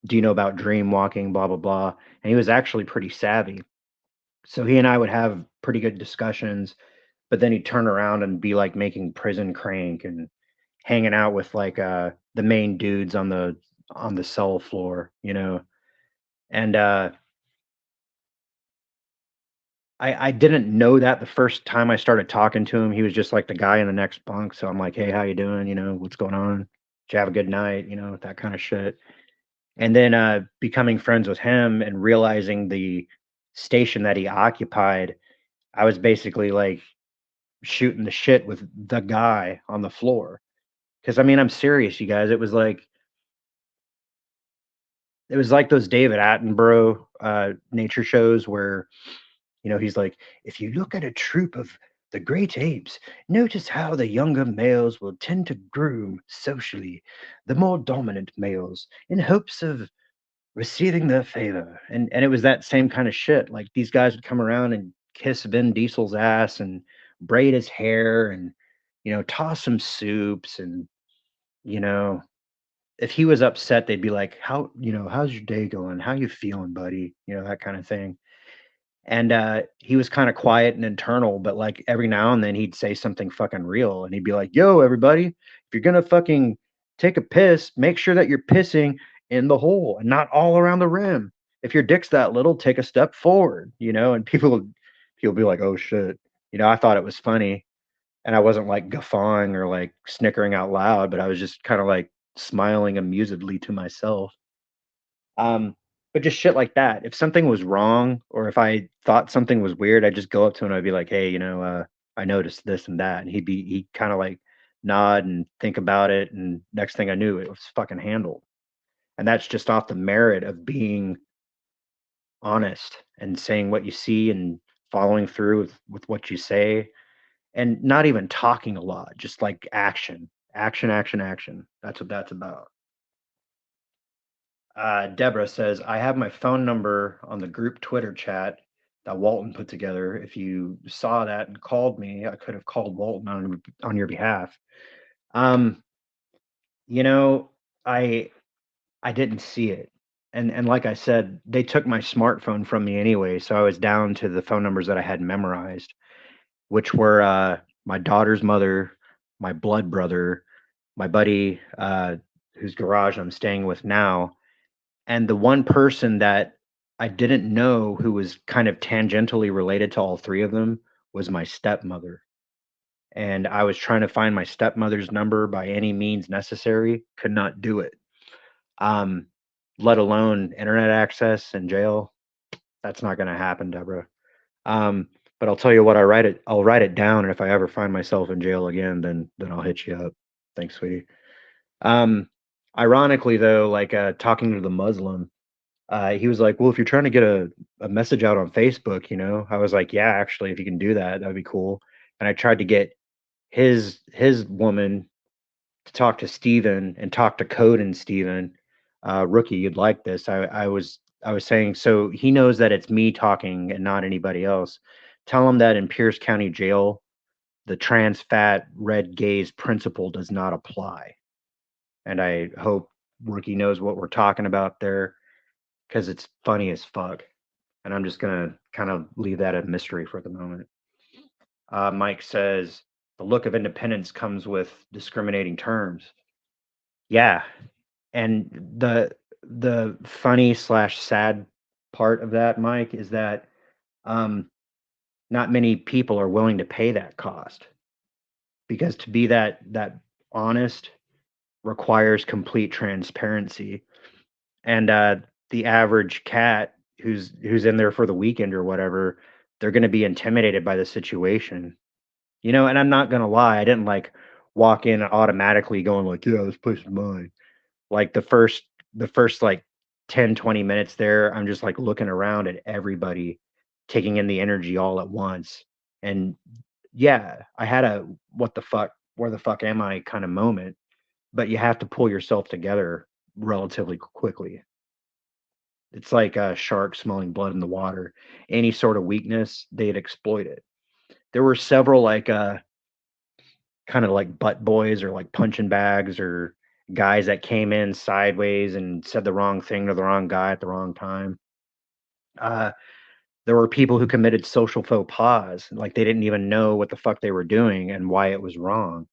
Speaker 1: do you know about dream walking? Blah blah blah. And he was actually pretty savvy. So he and I would have pretty good discussions, but then he'd turn around and be like making prison crank and hanging out with like the main dudes on the cell floor, you know. And I didn't know that the first time I started talking to him. He was just like the guy in the next bunk. So I'm like, hey, how you doing? You know, what's going on? Did you have a good night? You know, that kind of shit. And then becoming friends with him and realizing the station that he occupied, I was basically like shooting the shit with the guy on the floor. Because I mean, I'm serious, you guys. It was like those David Attenborough nature shows where he's like, if you look at a troop of the great apes, notice how the younger males will tend to groom socially the more dominant males in hopes of receiving their favor. And it was that same kind of shit. Like these guys would come around and kiss Vin Diesel's ass and braid his hair and toss him soups and you know if he was upset they'd be like, how's your day going, how you feeling, buddy, that kind of thing. And he was kind of quiet and internal, but like every now and then he'd say something fucking real and he'd be like, yo everybody, if you're gonna fucking take a piss, make sure that you're pissing in the hole and not all around the rim. If your dick's that little, take a step forward, and people be like, oh shit. I thought it was funny, and I wasn't like guffawing or like snickering out loud, but I was just kind of like smiling amusedly to myself. Um, but just shit like that. If something was wrong or if I thought something was weird, I'd just go up to him and I'd be like, "Hey, I noticed this and that," and he'd kind of like nod and think about it, and next thing I knew, it was fucking handled. And that's just off the merit of being honest and saying what you see and following through with what you say and not even talking a lot, just like action, action, action, action. That's what that's about. Deborah says, I have my phone number on the group Twitter chat that Walton put together. If you saw that and called me, I could have called Walton on your behalf. Um, you know, I I didn't see it. And like I said, they took my smartphone from me anyway, so I was down to the phone numbers that I had memorized, which were my daughter's mother, my blood brother, my buddy whose garage I'm staying with now, and the one person that I didn't know who was kind of tangentially related to all three of them was my stepmother. And I was trying to find my stepmother's number by any means necessary, could not do it. Um, let alone internet access in jail. That's not going to happen, Deborah. But I'll tell you what, I'll write it down, and if I ever find myself in jail again, then I'll hit you up. Thanks, sweetie. Um, Ironically though, like talking to the Muslim, he was like, "Well, if you're trying to get a message out on Facebook, I was like, "Yeah, actually, if you can do that, that'd be cool." And I tried to get his woman to talk to Steven and talk to Code and Steven. Rookie, you'd like this. I was saying, so he knows that it's me talking and not anybody else. Tell him that in Pierce County Jail, the trans fat red gaze principle does not apply. And I hope Rookie knows what we're talking about there because it's funny as fuck. And I'm just gonna kind of leave that a mystery for the moment. Mike says the look of independence comes with discriminating terms. Yeah, and the funny slash sad part of that, Mike, is that not many people are willing to pay that cost, because to be that honest requires complete transparency. And the average cat who's in there for the weekend or whatever, they're going to be intimidated by the situation. And I'm not going to lie, I didn't like walk in automatically going like, yeah, this place is mine. Like the first like 10-20 minutes there, I'm just like looking around at everybody, taking in the energy all at once. And yeah, I had a what the fuck, where the fuck am I kind of moment, but you have to pull yourself together relatively quickly. It's like a shark smelling blood in the water. Any sort of weakness, they'd exploit it. There were several like kind of like butt boys or like punching bags or guys that came in sideways and said the wrong thing to the wrong guy at the wrong time. Uh, there were people who committed social faux pas, like they didn't even know what the fuck they were doing and why it was wrong.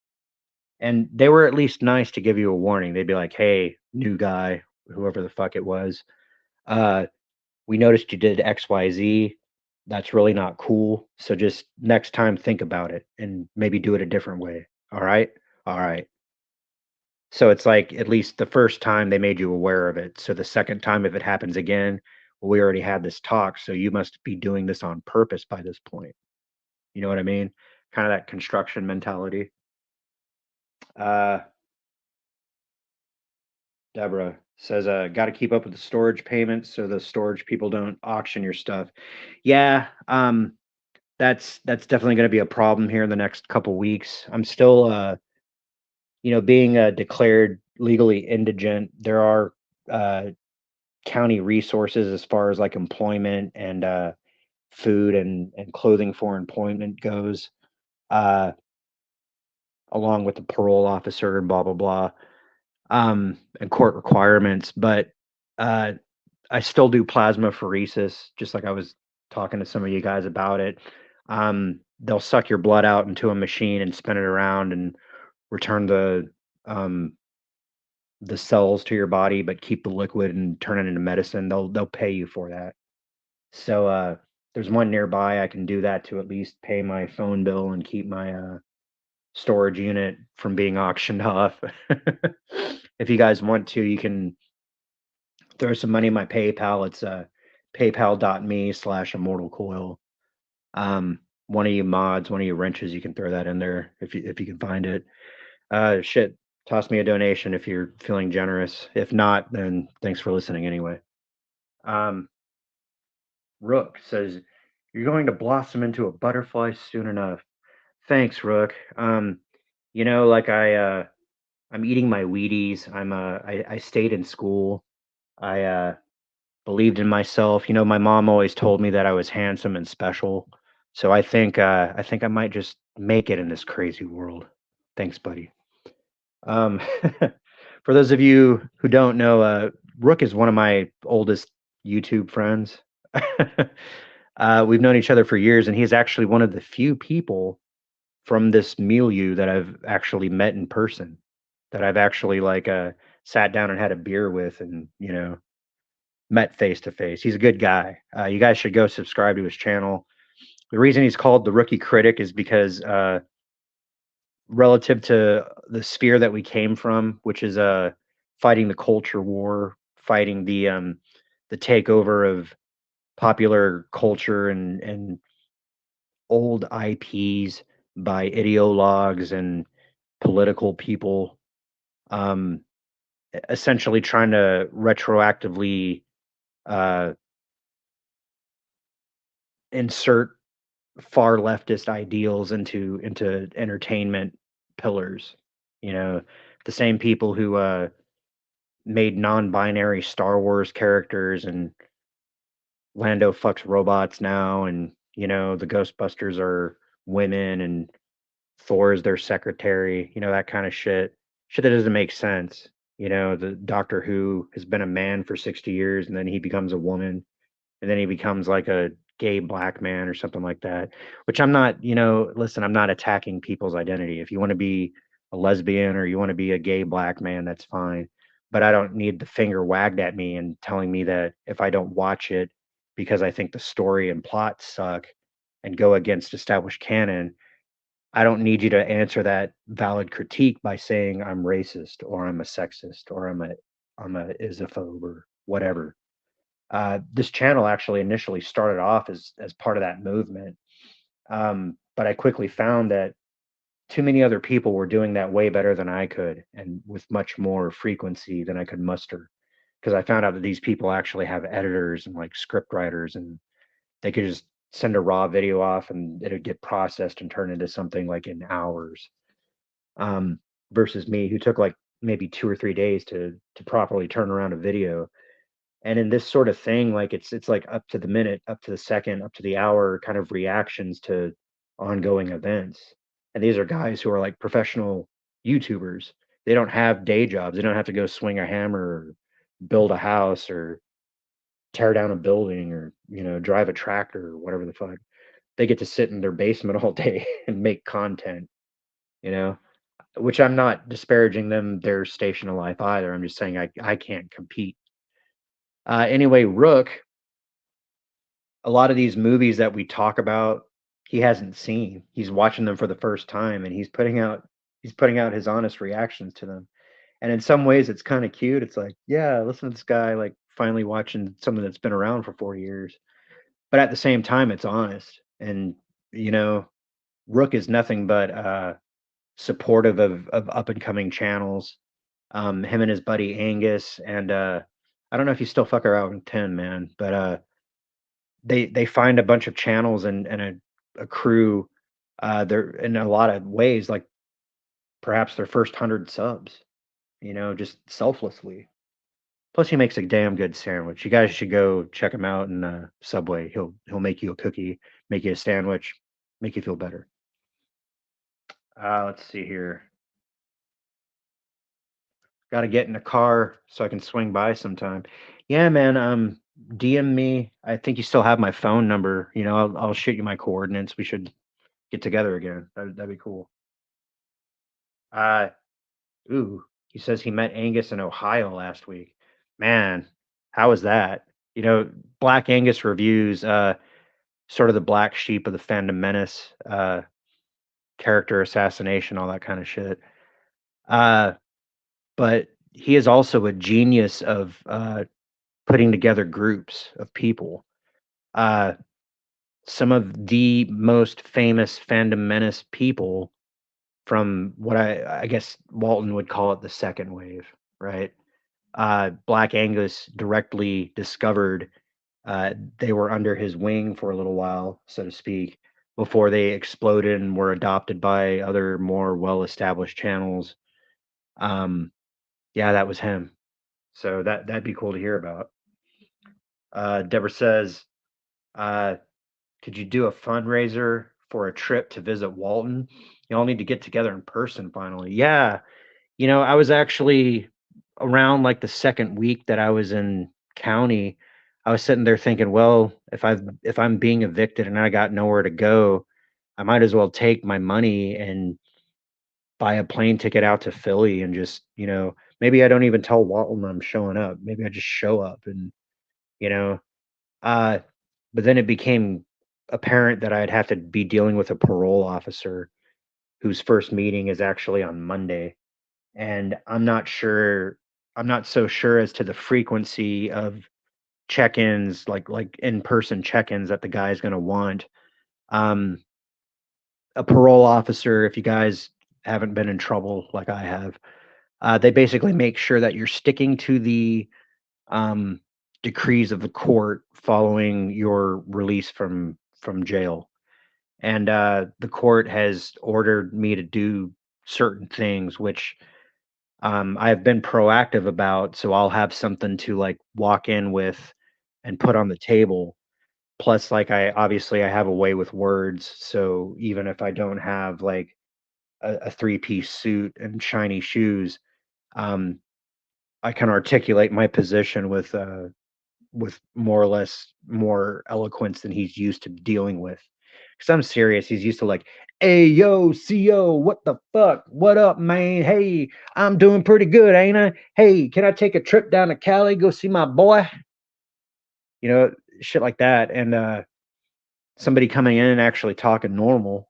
Speaker 1: And they were at least nice to give you a warning. They'd be like, "Hey, new guy, whoever the fuck it was, uh, we noticed you did XYZ. That's really not cool. So just next time think about it and maybe do it a different way. All right? All right." So it's like at least the first time they made you aware of it. So the second time, if it happens again, well, we already had this talk. So you must be doing this on purpose by this point. You know what I mean? Kind of that construction mentality. Uh, Deborah says, got to keep up with the storage payments so the storage people don't auction your stuff. Yeah, that's definitely going to be a problem here in the next couple weeks. I'm still, being declared legally indigent. There are uh, county resources as far as like employment and food and clothing for employment goes, uh, along with the parole officer and blah blah blah, and court requirements. But uh, I still do plasmapheresis, just like I was talking to some of you guys about it. They'll suck your blood out into a machine and spin it around and return um, the cells to your body, but keep the liquid and turn it into medicine. They'll pay you for that. So there's one nearby. I can do that to at least pay my phone bill and keep my storage unit from being auctioned off. If you guys want to, you can throw some money in my PayPal. It's paypal.me/immortal coil. One of you mods, one of you wrenches, you can throw that in there if you can find it. Shit, toss me a donation if you're feeling generous. If not, then thanks for listening anyway. Um, Rook says, "You're going to blossom into a butterfly soon enough." Thanks, Rook. Like I'm eating my Wheaties. I stayed in school. I believed in myself. My mom always told me that I was handsome and special. So I think I might just make it in this crazy world. Thanks, buddy. Um, for those of you who don't know, Rook is one of my oldest YouTube friends. We've known each other for years, and he's actually one of the few people from this milieu that I've actually met in person, that I've actually like sat down and had a beer with, and met face to face. He's a good guy. You guys should go subscribe to his channel. The reason he's called the Rookie Critic is because relative to the sphere that we came from, which is fighting the culture war, fighting the takeover of popular culture and old IPs by ideologues and political people, um, essentially trying to retroactively uh, insert far leftist ideals into entertainment pillars. The same people who made non-binary Star Wars characters, and Lando fucks robots now, and the Ghostbusters are women, and Thor is their secretary. That kind of shit. Shit that doesn't make sense. The Doctor Who has been a man for 60 years, and then he becomes a woman, and then he becomes like a gay black man or something like that. Which I'm not. Listen, I'm not attacking people's identity. If you want to be a lesbian or you want to be a gay black man, that's fine. But I don't need the finger wagged at me and telling me that if I don't watch it because I think the story and plot suck, and go against established canon, I don't need you to answer that valid critique by saying I'm racist or I'm a sexist or I'm a isophobe or whatever. This channel actually initially started off as part of that movement, but I quickly found that too many other people were doing that way better than I could, and with much more frequency than I could muster. Because I found out that these people actually have editors and like script writers, and they could just send a raw video off and it'd get processed and turned into something like in hours. Um, versus me, who took like maybe 2 or 3 days to properly turn around a video. And in this sort of thing, like it's like up to the minute, up to the second, up to the hour kind of reactions to ongoing events. And these are guys who are like professional YouTubers. They don't have day jobs. They don't have to go swing a hammer or build a house or tear down a building or, drive a tractor or whatever the fuck. They get to sit in their basement all day and make content, you know, which I'm not disparaging them, their station of life either. I'm just saying I can't compete. Anyway, Rook, a lot of these movies that we talk about, he hasn't seen. He's watching them for the first time and he's putting out his honest reactions to them. And in some ways it's kind of cute. It's like, yeah, listen to this guy like finally watching something that's been around for 4 years. But at the same time it's honest. And you know, Rook is nothing but supportive of up and coming channels. Him and his buddy Angus and I don't know if you still fuck around with 10, man, but they find a bunch of channels and a crew. They're in a lot of ways like perhaps their first 100 subs. Just selflessly. Plus, he makes a damn good sandwich. You guys should go check him out in Subway. He'll make you a cookie, make you a sandwich, make you feel better. Let's see here. Got to get in a car so I can swing by sometime. Yeah, man. DM me. I think you still have my phone number. I'll shoot you my coordinates. We should get together again. That'd be cool. Uh, ooh, he says he met Angus in Ohio last week. Man, how was that? Black Angus reviews, sort of the black sheep of the fandom menace, character assassination, all that kind of shit. But he is also a genius of putting together groups of people. Some of the most famous fandom menace people from what I guess Walton would call it the second wave, right? Black Angus directly discovered they were under his wing for a little while, so to speak, before they exploded and were adopted by other more well-established channels. Yeah, that was him. So that'd be cool to hear about. Deborah says, could you do a fundraiser for a trip to visit Walton? Y'all need to get together in person finally. Yeah. I was actually around like the second week that I was in county. I was sitting there thinking, well, if I'm being evicted and I got nowhere to go, I might as well take my money and buy a plane ticket out to Philly and just, maybe I don't even tell Walton I'm showing up. Maybe I just show up and, you know, uh, but then it became apparent that I'd have to be dealing with a parole officer whose first meeting is actually on Monday. And I'm not so sure as to the frequency of check-ins, like in-person check-ins that the guy's going to want. A parole officer, if you guys haven't been in trouble like I have, they basically make sure that you're sticking to the decrees of the court following your release from jail. And the court has ordered me to do certain things, which I've been proactive about. So I'll have something to like walk in with and put on the table. Plus, like I have a way with words. So even if I don't have like a three-piece suit and shiny shoes, um, I can articulate my position with more or less more eloquence than he's used to dealing with. Because I'm serious, he's used to like, hey yo, CO, what the fuck? What up, man? Hey, I'm doing pretty good, ain't I? Hey, can I take a trip down to Cali, go see my boy? Shit like that. And somebody coming in and actually talking normal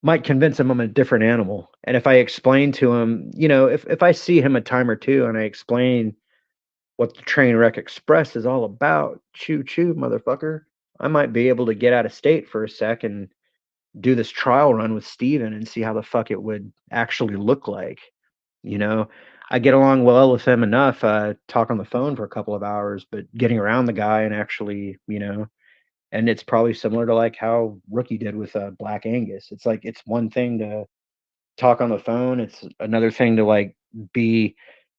Speaker 1: might convince him I'm a different animal. And if I explain to him, if I see him a time or two and I explain what the Trainwreck Express is all about, choo choo, motherfucker, I might be able to get out of state for a sec and do this trial run with Steven and see how the fuck it would actually look like. You know, I get along well with him enough, talk on the phone for a couple of hours, but getting around the guy and actually, and it's probably similar to like how Rookie did with Black Angus. It's like it's one thing to talk on the phone. It's another thing to like be,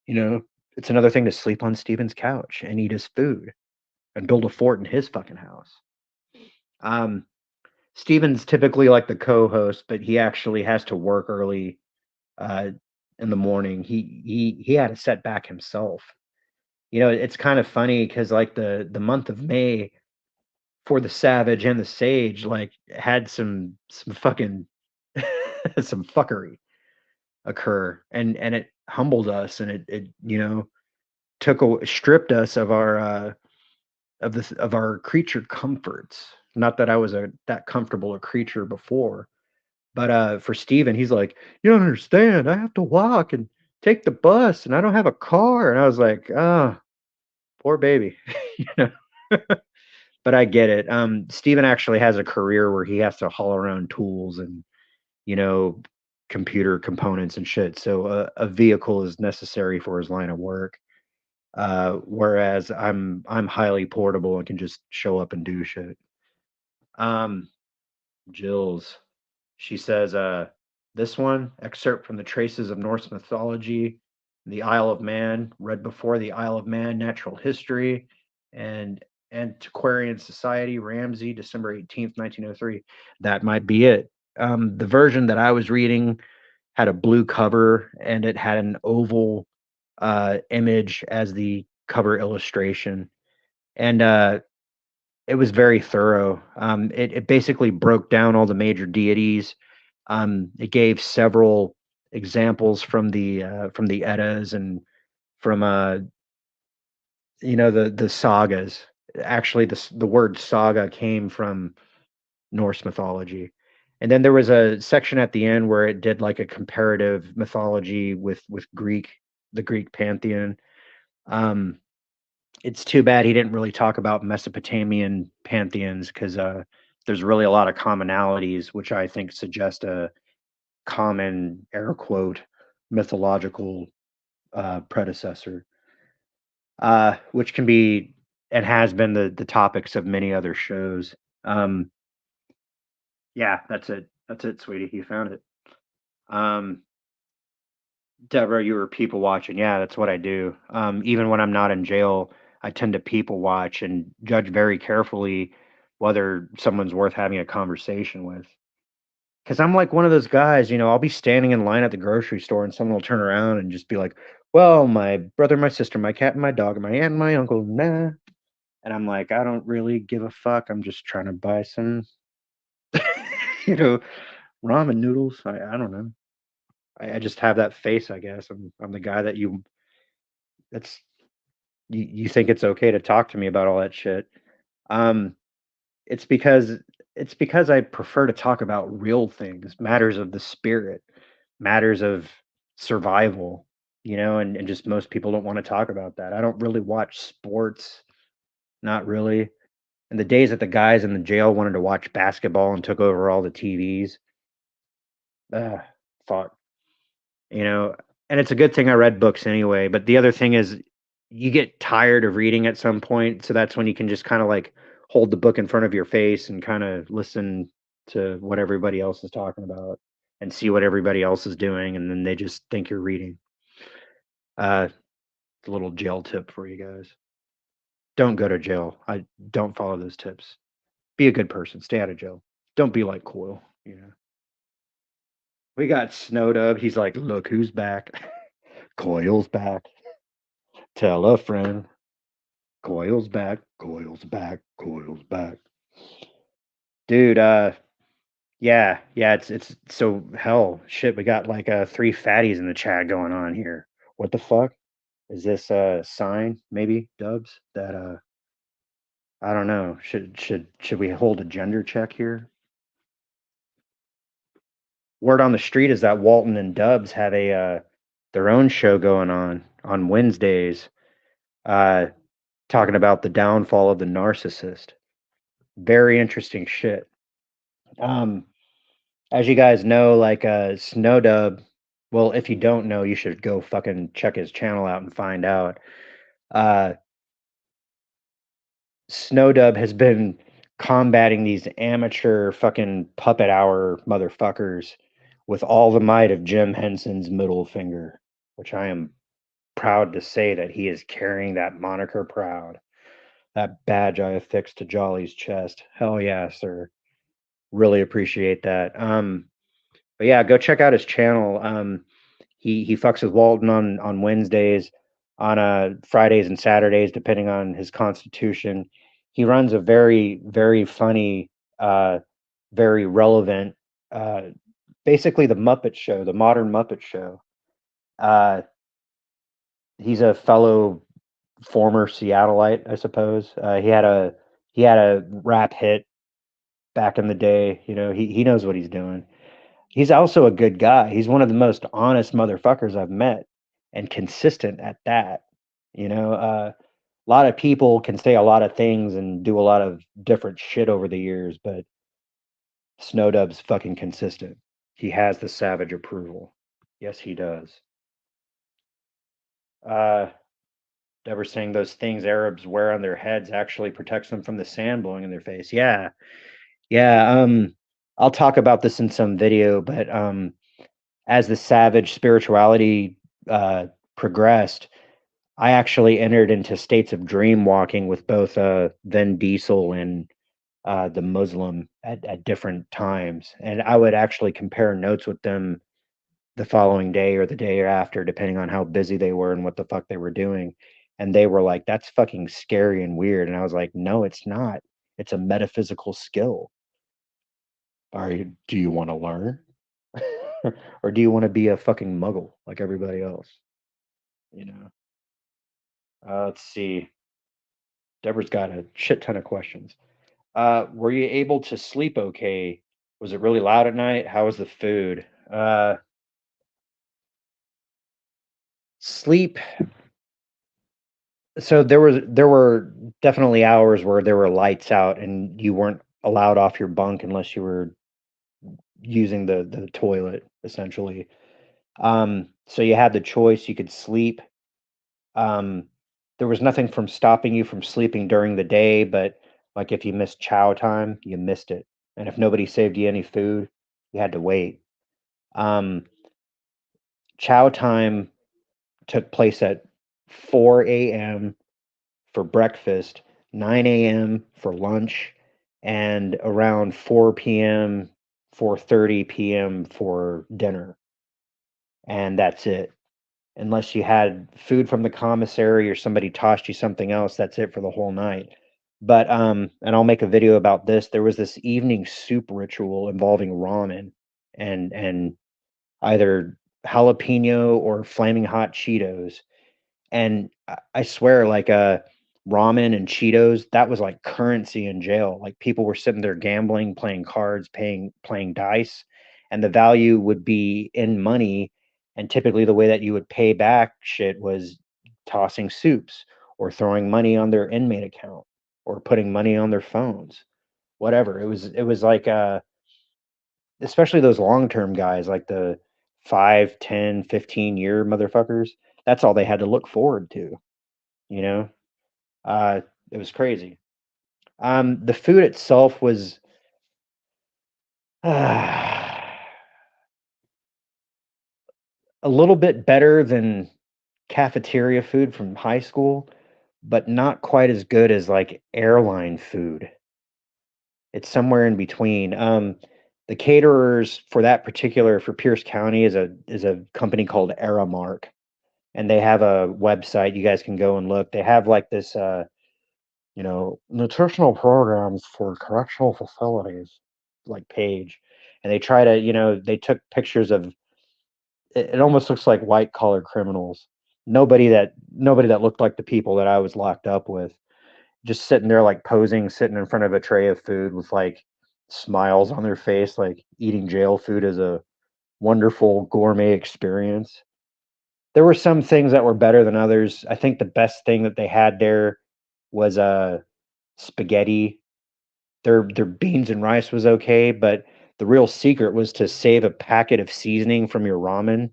Speaker 1: you know, it's another thing to sleep on Steven's couch and eat his food and build a fort in his fucking house. Um, Steven's typically like the co-host, but he actually has to work early uh, in the morning. He had a setback himself. It's kind of funny because like the month of May for the Savage and the Sage like had some fucking some fuckery occur, and it humbled us, and it stripped us of our of our creature comforts. Not that I was that comfortable a creature before, but for Steven, he's like, you don't understand, I have to walk and take the bus and I don't have a car. And I was like, ah, poor baby. you know but I get it. Steven actually has a career where he has to haul around tools and you know computer components and shit, so a vehicle is necessary for his line of work. Whereas I'm highly portable and can just show up and do shit. Um, Jill's, she says, this one excerpt from the Traces of Norse Mythology, the Isle of Man, read before the Isle of Man, Natural History, and Antiquarian Society, Ramsey, December 18th, 1903. That might be it. The version that I was reading had a blue cover and it had an oval image as the cover illustration. And it was very thorough. It basically broke down all the major deities. It gave several examples from the Eddas and from the sagas. Actually, the word saga came from Norse mythology. And then there was a section at the end where it did like a comparative mythology with the Greek pantheon. Um, it's too bad he didn't really talk about Mesopotamian pantheons because there's really a lot of commonalities, which I think suggest a common air quote mythological predecessor, which can be and has been the topics of many other shows. Yeah, that's it. That's it, sweetie. You found it. Um, Deborah, you were people watching. Yeah, that's what I do. Even when I'm not in jail, I tend to people watch and judge very carefully whether someone's worth having a conversation with. Because I'm like one of those guys, I'll be standing in line at the grocery store and someone will turn around and just be like, well, my brother, my sister, my cat, and my dog, and my aunt, and my uncle, nah. And I'm like, I don't really give a fuck. I'm just trying to buy some, you know, ramen noodles. I don't know. I just have that face, I guess. I'm the guy that that's you think it's okay to talk to me about all that shit. Um, it's because it's because I prefer to talk about real things, matters of the spirit, matters of survival, and just most people don't want to talk about that. I don't really watch sports, not really. In the days that the guys in the jail wanted to watch basketball and took over all the TVs, uh, fuck. you know and it's a good thing I read books anyway, but the other thing is you get tired of reading at some point, so that's when you can just kind of like hold the book in front of your face and kind of listen to what everybody else is talking about and see what everybody else is doing, and then they just think you're reading. uh a little jail tip for you guys: don't go to jail. I don't follow those tips. Be a good person, stay out of jail. Don't be like Coil. We got Snowed Up. He's like, look who's back. Coil's back. Tell a friend. Coil's back. Coil's back. Coil's back. Dude, yeah, it's so hell shit. We got like three fatties in the chat going on here. What the fuck? Is this a sign, maybe, Dubs? That I don't know. Should we hold a gender check here? Word on the street is that Walton and Dubs have a their own show going on Wednesdays, uh, talking about the downfall of the narcissist. Very interesting shit. Um, as you guys know, like Snow Dub. Well, if you don't know, you should go fucking check his channel out and find out. Uh, Snowdub has been combating these amateur fucking puppet hour motherfuckers with all the might of Jim Henson's middle finger, which I am proud to say that he is carrying that moniker proud. That badge I affixed to Jolly's chest. Hell yeah, sir. Really appreciate that. But yeah, go check out his channel. He fucks with Walton on Wednesdays, on Fridays and Saturdays, depending on his constitution. He runs a very funny, very relevant, uh, basically the Muppet Show, the modern Muppet Show. Uh, he's a fellow former Seattleite, I suppose. He had a rap hit back in the day. You know, he knows what he's doing. He's also a good guy. He's one of the most honest motherfuckers I've met, and consistent at that. You know, a lot of people can say a lot of things and do a lot of different shit over the years, but Snowdub's fucking consistent. He has the savage approval. Yes, he does. Uh, Deborah's saying those things Arabs wear on their heads actually protects them from the sand blowing in their face. Yeah, yeah. I'll talk about this in some video, but as the savage spirituality progressed, I actually entered into states of dream walking with both Vin Diesel and the Muslim at different times, and I would actually compare notes with them the following day or the day after, depending on how busy they were and what the fuck they were doing. And they were like, "That's fucking scary and weird," and I was like, "No, it's not. It's a metaphysical skill. Do you want to learn, or do you want to be a fucking muggle like everybody else?" You know. Let's see. Deborah's got a shit ton of questions. Were you able to sleep okay? Was it really loud at night? How was the food? Sleep. So there were definitely hours where there were lights out and you weren't allowed off your bunk unless you were using the toilet, essentially. So you had the choice. You could sleep. Um, there was nothing from stopping you from sleeping during the day, but like if you missed chow time, you missed it. And if nobody saved you any food, you had to wait. Um, Chow time took place at 4 a.m. for breakfast, 9 a.m. for lunch, and around 4 p.m., 4:30 p.m. for dinner. And that's it. Unless you had food from the commissary or somebody tossed you something else, that's it for the whole night. But and I'll make a video about this. There was this evening soup ritual involving ramen and either jalapeno or flaming hot Cheetos. And I swear, like ramen and Cheetos, that was like currency in jail. Like people were sitting there gambling, playing cards, playing dice, and the value would be in money. And typically, the way that you would pay back shit was tossing soups or throwing money on their inmate account or putting money on their phones, whatever. It was like especially those long-term guys, like the 5, 10, 15 year motherfuckers. That's all they had to look forward to, you know? Uh, it was crazy. The food itself was a little bit better than cafeteria food from high school, but not quite as good as like airline food. It's somewhere in between. The caterers for that particular for Pierce County is a company called Aramark, and they have a website. You guys can go and look. They have like this nutritional programs for correctional facilities, like page. And they try to, they took pictures of it almost looks like white collar criminals. Nobody that looked like the people that I was locked up with. Just sitting there like posing, sitting in front of a tray of food with like smiles on their face, like eating jail food is a wonderful gourmet experience. There were some things that were better than others. I think the best thing that they had there was spaghetti. Their beans and rice was okay, but the real secret was to save a packet of seasoning from your ramen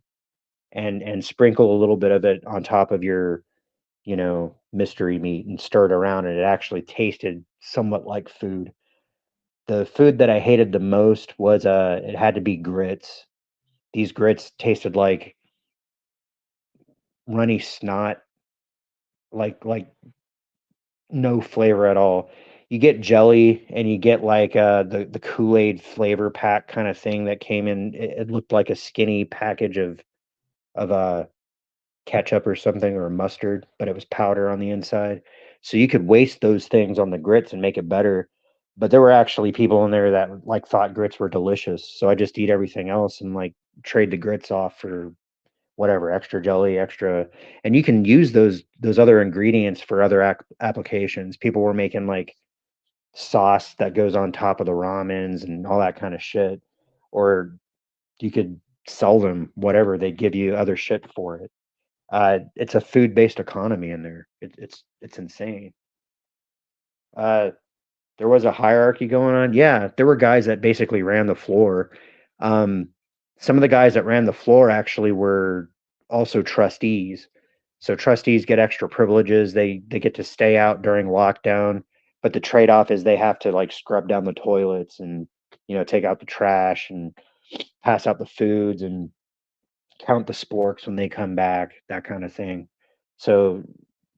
Speaker 1: and sprinkle a little bit of it on top of your, mystery meat and stir it around, and it actually tasted somewhat like food. The food that I hated the most was it had to be grits. These grits tasted like runny snot, like no flavor at all. You get jelly and you get like the Kool-Aid flavor pack kind of thing that came in. It looked like a skinny package of ketchup or something or mustard, but it was powder on the inside. So you could waste those things on the grits and make it better. But there were actually people in there that like thought grits were delicious. So I just eat everything else and like trade the grits off for whatever, extra jelly, extra, and you can use those other ingredients for other applications. People were making like sauce that goes on top of the ramens and all that kind of shit, or you could sell them whatever. They give you other shit for it. It's a food-based economy in there. It's insane. Uh, there was a hierarchy going on. Yeah, there were guys that basically ran the floor. Um, some of the guys that ran the floor actually were also trustees. So trustees get extra privileges. They get to stay out during lockdown, but the trade-off is they have to like scrub down the toilets and take out the trash and pass out the foods and count the sporks when they come back, that kind of thing. So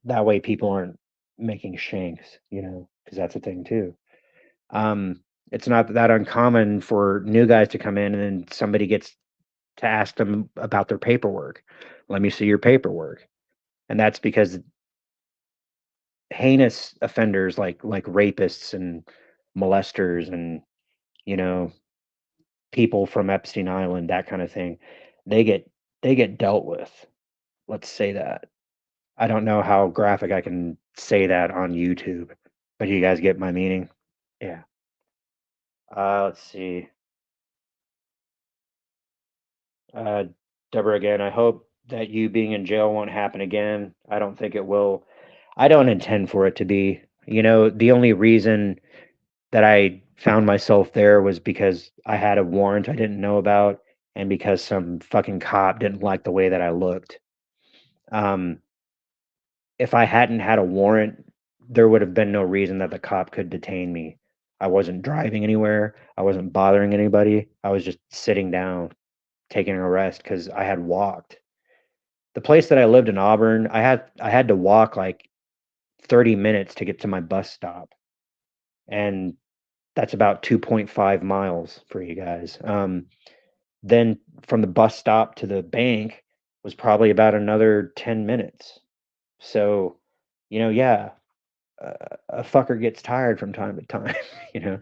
Speaker 1: that way people aren't making shanks, because that's a thing too. Um, it's not that uncommon for new guys to come in and then somebody gets to ask them about their paperwork. Let me see your paperwork. And that's because heinous offenders like rapists and molesters and you know people from Epstein Island, that kind of thing, they get they get dealt with. Let's say that. I don't know how graphic I can say that on YouTube, but you guys get my meaning. Yeah. Let's see. Uh, Deborah, again, I hope that you being in jail won't happen again. I don't think it will. I don't intend for it to be. The only reason that I found myself there was because I had a warrant I didn't know about and because some fucking cop didn't like the way that I looked. Um, if I hadn't had a warrant, there would have been no reason that the cop could detain me. I wasn't driving anywhere. I wasn't bothering anybody. I was just sitting down, taking a rest because I had walked. The place that I lived in Auburn, I had to walk like 30 minutes to get to my bus stop. And that's about 2.5 miles for you guys. Then from the bus stop to the bank was probably about another 10 minutes. So, yeah, a fucker gets tired from time to time, you know.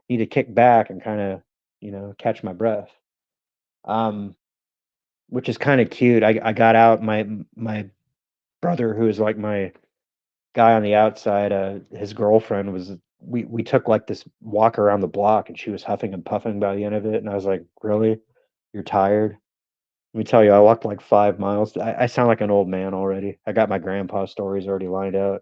Speaker 1: Need to kick back and kind of, catch my breath. Um, which is kind of cute. I got out my brother, who is like my guy on the outside, his girlfriend was we took like this walk around the block and she was huffing and puffing by the end of it. And I was like, really? You're tired? Let me tell you, I walked like 5 miles. I sound like an old man already. I got my grandpa stories already lined out.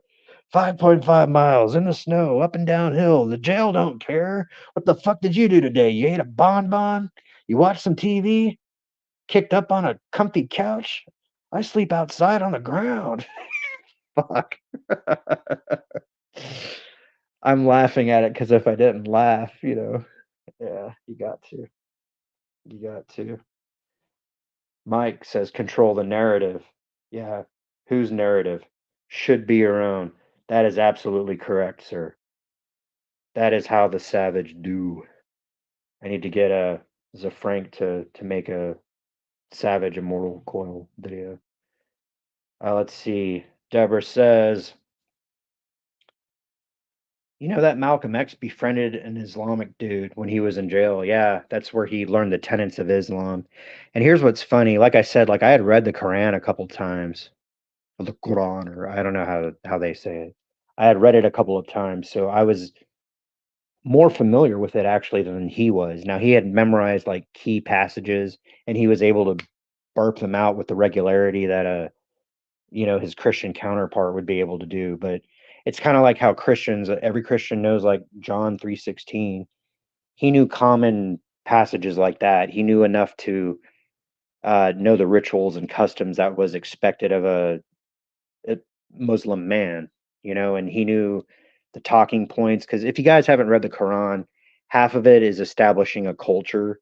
Speaker 1: 5.5 miles in the snow, up and down hill. The jail don't care. What the fuck did you do today? You ate a bonbon? You watched some TV? Kicked up on a comfy couch? I sleep outside on the ground. Fuck. I'm laughing at it because if I didn't laugh, yeah, you got to. You got to. Mike says control the narrative. Yeah. Whose narrative? Should be your own. That is absolutely correct, sir. That is how the savage do. I need to get a Zafrank to make a savage Immortal Coil video. Let's see. Deborah says, that Malcolm X befriended an Islamic dude when he was in jail. Yeah, that's where he learned the tenets of Islam. And here's what's funny. Like I said, like I had read the Quran a couple times. the Quran, or I don't know how they say it. I had read it a couple of times, so I was more familiar with it actually than he was. Now he had memorized like key passages, and he was able to burp them out with the regularity that his Christian counterpart would be able to do. But it's kind of like how Christians, every Christian knows like John 3:16. He knew common passages like that. He knew enough to know the rituals and customs that was expected of a Muslim man, and he knew the talking points. Because if you guys haven't read the Quran, half of it is establishing a culture.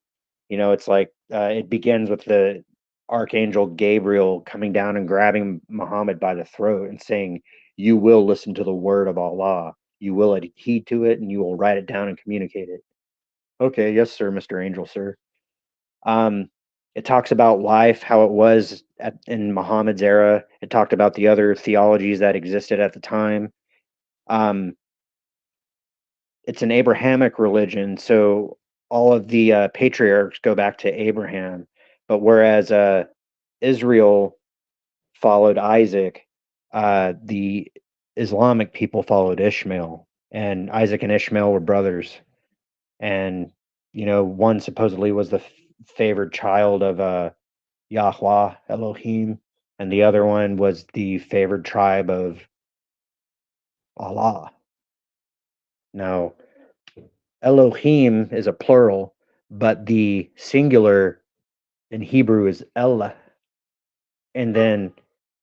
Speaker 1: It's like it begins with the Archangel Gabriel coming down and grabbing Muhammad by the throat and saying, "You will listen to the word of Allah. You will heed to it, and you will write it down and communicate it." Okay, yes, sir, Mr. Angel, sir. Um, it talks about life, how it was in Muhammad's era. It talked about the other theologies that existed at the time. Um, it's an Abrahamic religion, so all of the patriarchs go back to Abraham. But whereas Israel followed Isaac, the Islamic people followed Ishmael, and Isaac and Ishmael were brothers. And one supposedly was the favored child of Yahweh Elohim, and the other one was the favored tribe of Allah. Now, Elohim is a plural, but the singular in Hebrew is Allah, and then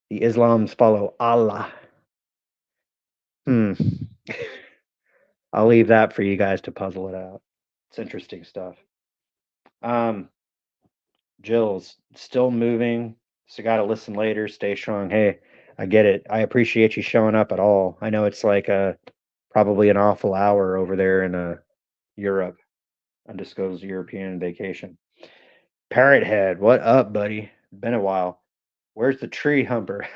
Speaker 1: the Islams follow Allah. I'll leave that for you guys to puzzle it out. It's interesting stuff. Jill's still moving, so gotta listen later. Stay strong. Hey, I get it. I appreciate you showing up at all. I know it's like probably an awful hour over there in Europe, undisclosed European vacation. Parrot Head, what up, buddy? Been a while. Where's the tree humper?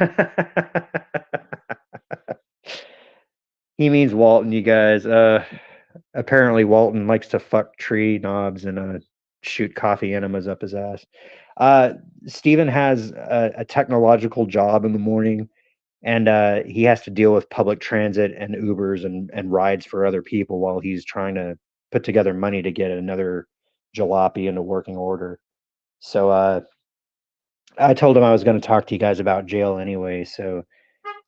Speaker 1: He means Walton, you guys. Apparently Walton likes to fuck tree knobs and shoot coffee enemas up his ass. Steven has a technological job in the morning, and he has to deal with public transit and Ubers and rides for other people while he's trying to put together money to get another jalopy into working order. So I told him I was going to talk to you guys about jail anyway. So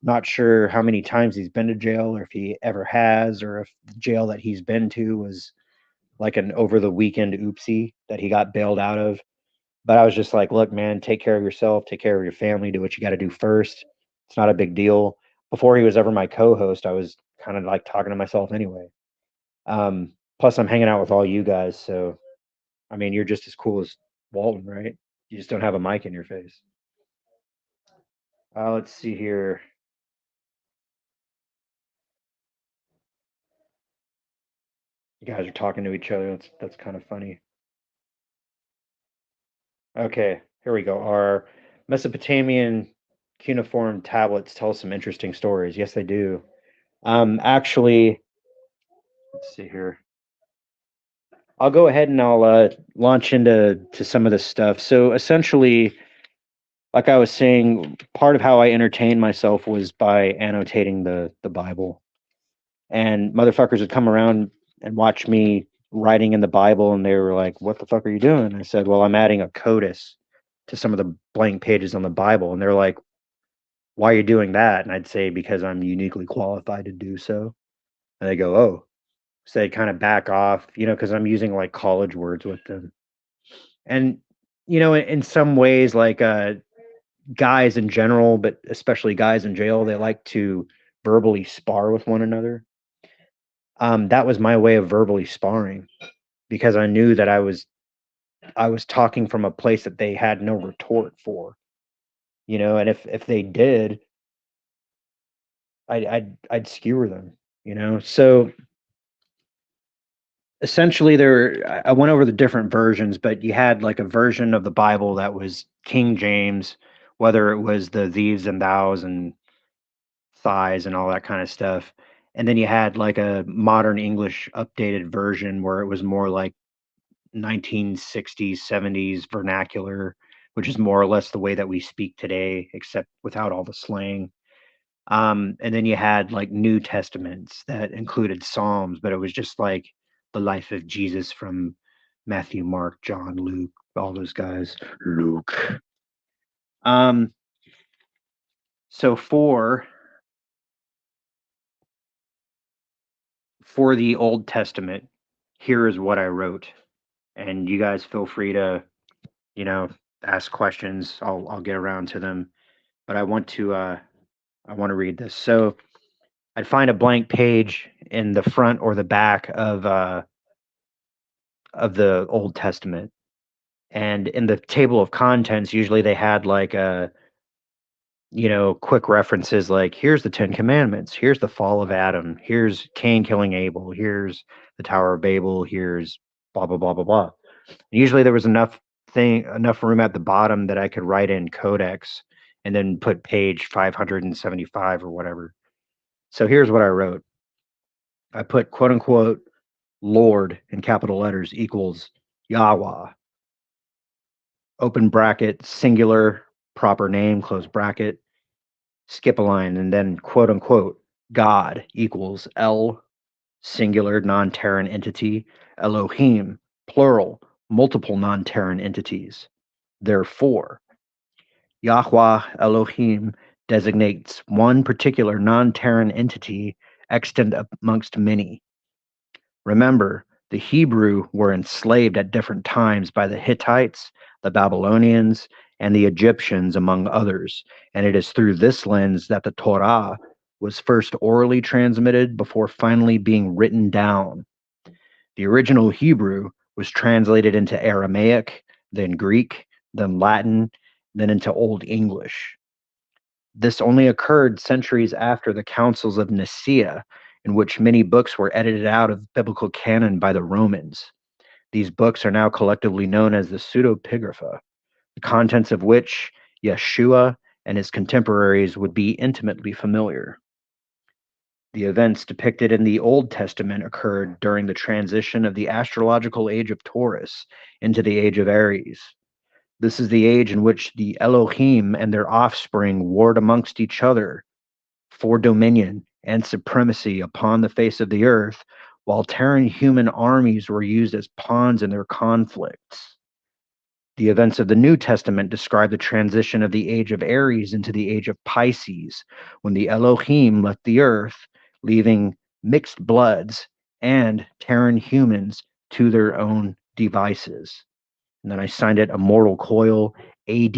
Speaker 1: not sure how many times he's been to jail, or if he ever has, or if the jail that he's been to was like an over the weekend oopsie that he got bailed out of. But I was just like, look, man, take care of yourself, take care of your family, do what you got to do first. It's not a big deal. Before he was ever my co-host, I was kind of like talking to myself anyway. Plus, I'm hanging out with all you guys, so I mean, you're just as cool as Walton, right? You just don't have a mic in your face. Let's see here. You guys are talking to each other. That's kind of funny. Okay, here we go. Our Mesopotamian cuneiform tablets tell some interesting stories. Yes, they do. Actually, let's see here. I'll go ahead and I'll launch into some of this stuff. So essentially, like I was saying, part of how I entertained myself was by annotating the Bible. And motherfuckers would come around and watch me writing in the Bible, and they were like, "What the fuck are you doing?" I said, "Well, I'm adding a codice to some of the blank pages on the Bible." And they're like, "Why are you doing that?" And I'd say, "Because I'm uniquely qualified to do so." And they go, "Oh." So they kind of back off, because I'm using like college words with them. And, in some ways, like guys in general, but especially guys in jail, they like to verbally spar with one another. That was my way of verbally sparring, because I knew that I was talking from a place that they had no retort for, and if they did, I'd skewer them, So essentially, I went over the different versions, but you had like a version of the Bible that was King James, whether it was the these and thous and thighs and all that kind of stuff. And then you had like a modern English updated version where it was more like 1960s, 70s vernacular, which is more or less the way that we speak today, except without all the slang. And then you had like New Testaments that included Psalms, but it was just like the life of Jesus from Matthew, Mark, John, Luke, all those guys. Luke. So for the Old Testament, here is what I wrote. And you guys feel free to, ask questions. I'll get around to them. But I want to read this. So I'd find a blank page in the front or the back of the Old Testament. And in the table of contents, usually they had like quick references like here's the 10 Commandments, here's the fall of Adam, here's Cain killing Abel, here's the Tower of Babel, here's blah blah blah blah blah. And usually there was enough room at the bottom that I could write in codex and then put page 575 or whatever. So here's what I wrote. I put quote unquote Lord in capital letters equals Yahweh. Open bracket, singular, proper name, close bracket, skip a line, and then quote unquote God equals L, singular, non-Terran entity, Elohim, plural, multiple non-Terran entities. Therefore, Yahweh Elohim designates one particular non-Terran entity extant amongst many. Remember, the Hebrew were enslaved at different times by the Hittites, the Babylonians, and the Egyptians, among others, and it is through this lens that the Torah was first orally transmitted before finally being written down. The original Hebrew was translated into Aramaic, then Greek, then Latin, then into Old English. This only occurred centuries after the Councils of Nicaea, in which many books were edited out of biblical canon by the Romans. These books are now collectively known as the Pseudepigrapha, the contents of which Yeshua and his contemporaries would be intimately familiar. The events depicted in the Old Testament occurred during the transition of the astrological age of Taurus into the age of Aries. This is the age in which the Elohim and their offspring warred amongst each other for dominion and supremacy upon the face of the earth, while Terran human armies were used as pawns in their conflicts. The events of the New Testament describe the transition of the age of Aries into the age of Pisces, when the Elohim left the earth, leaving mixed bloods and Terran humans to their own devices. And then I signed it Immortal Coil, AD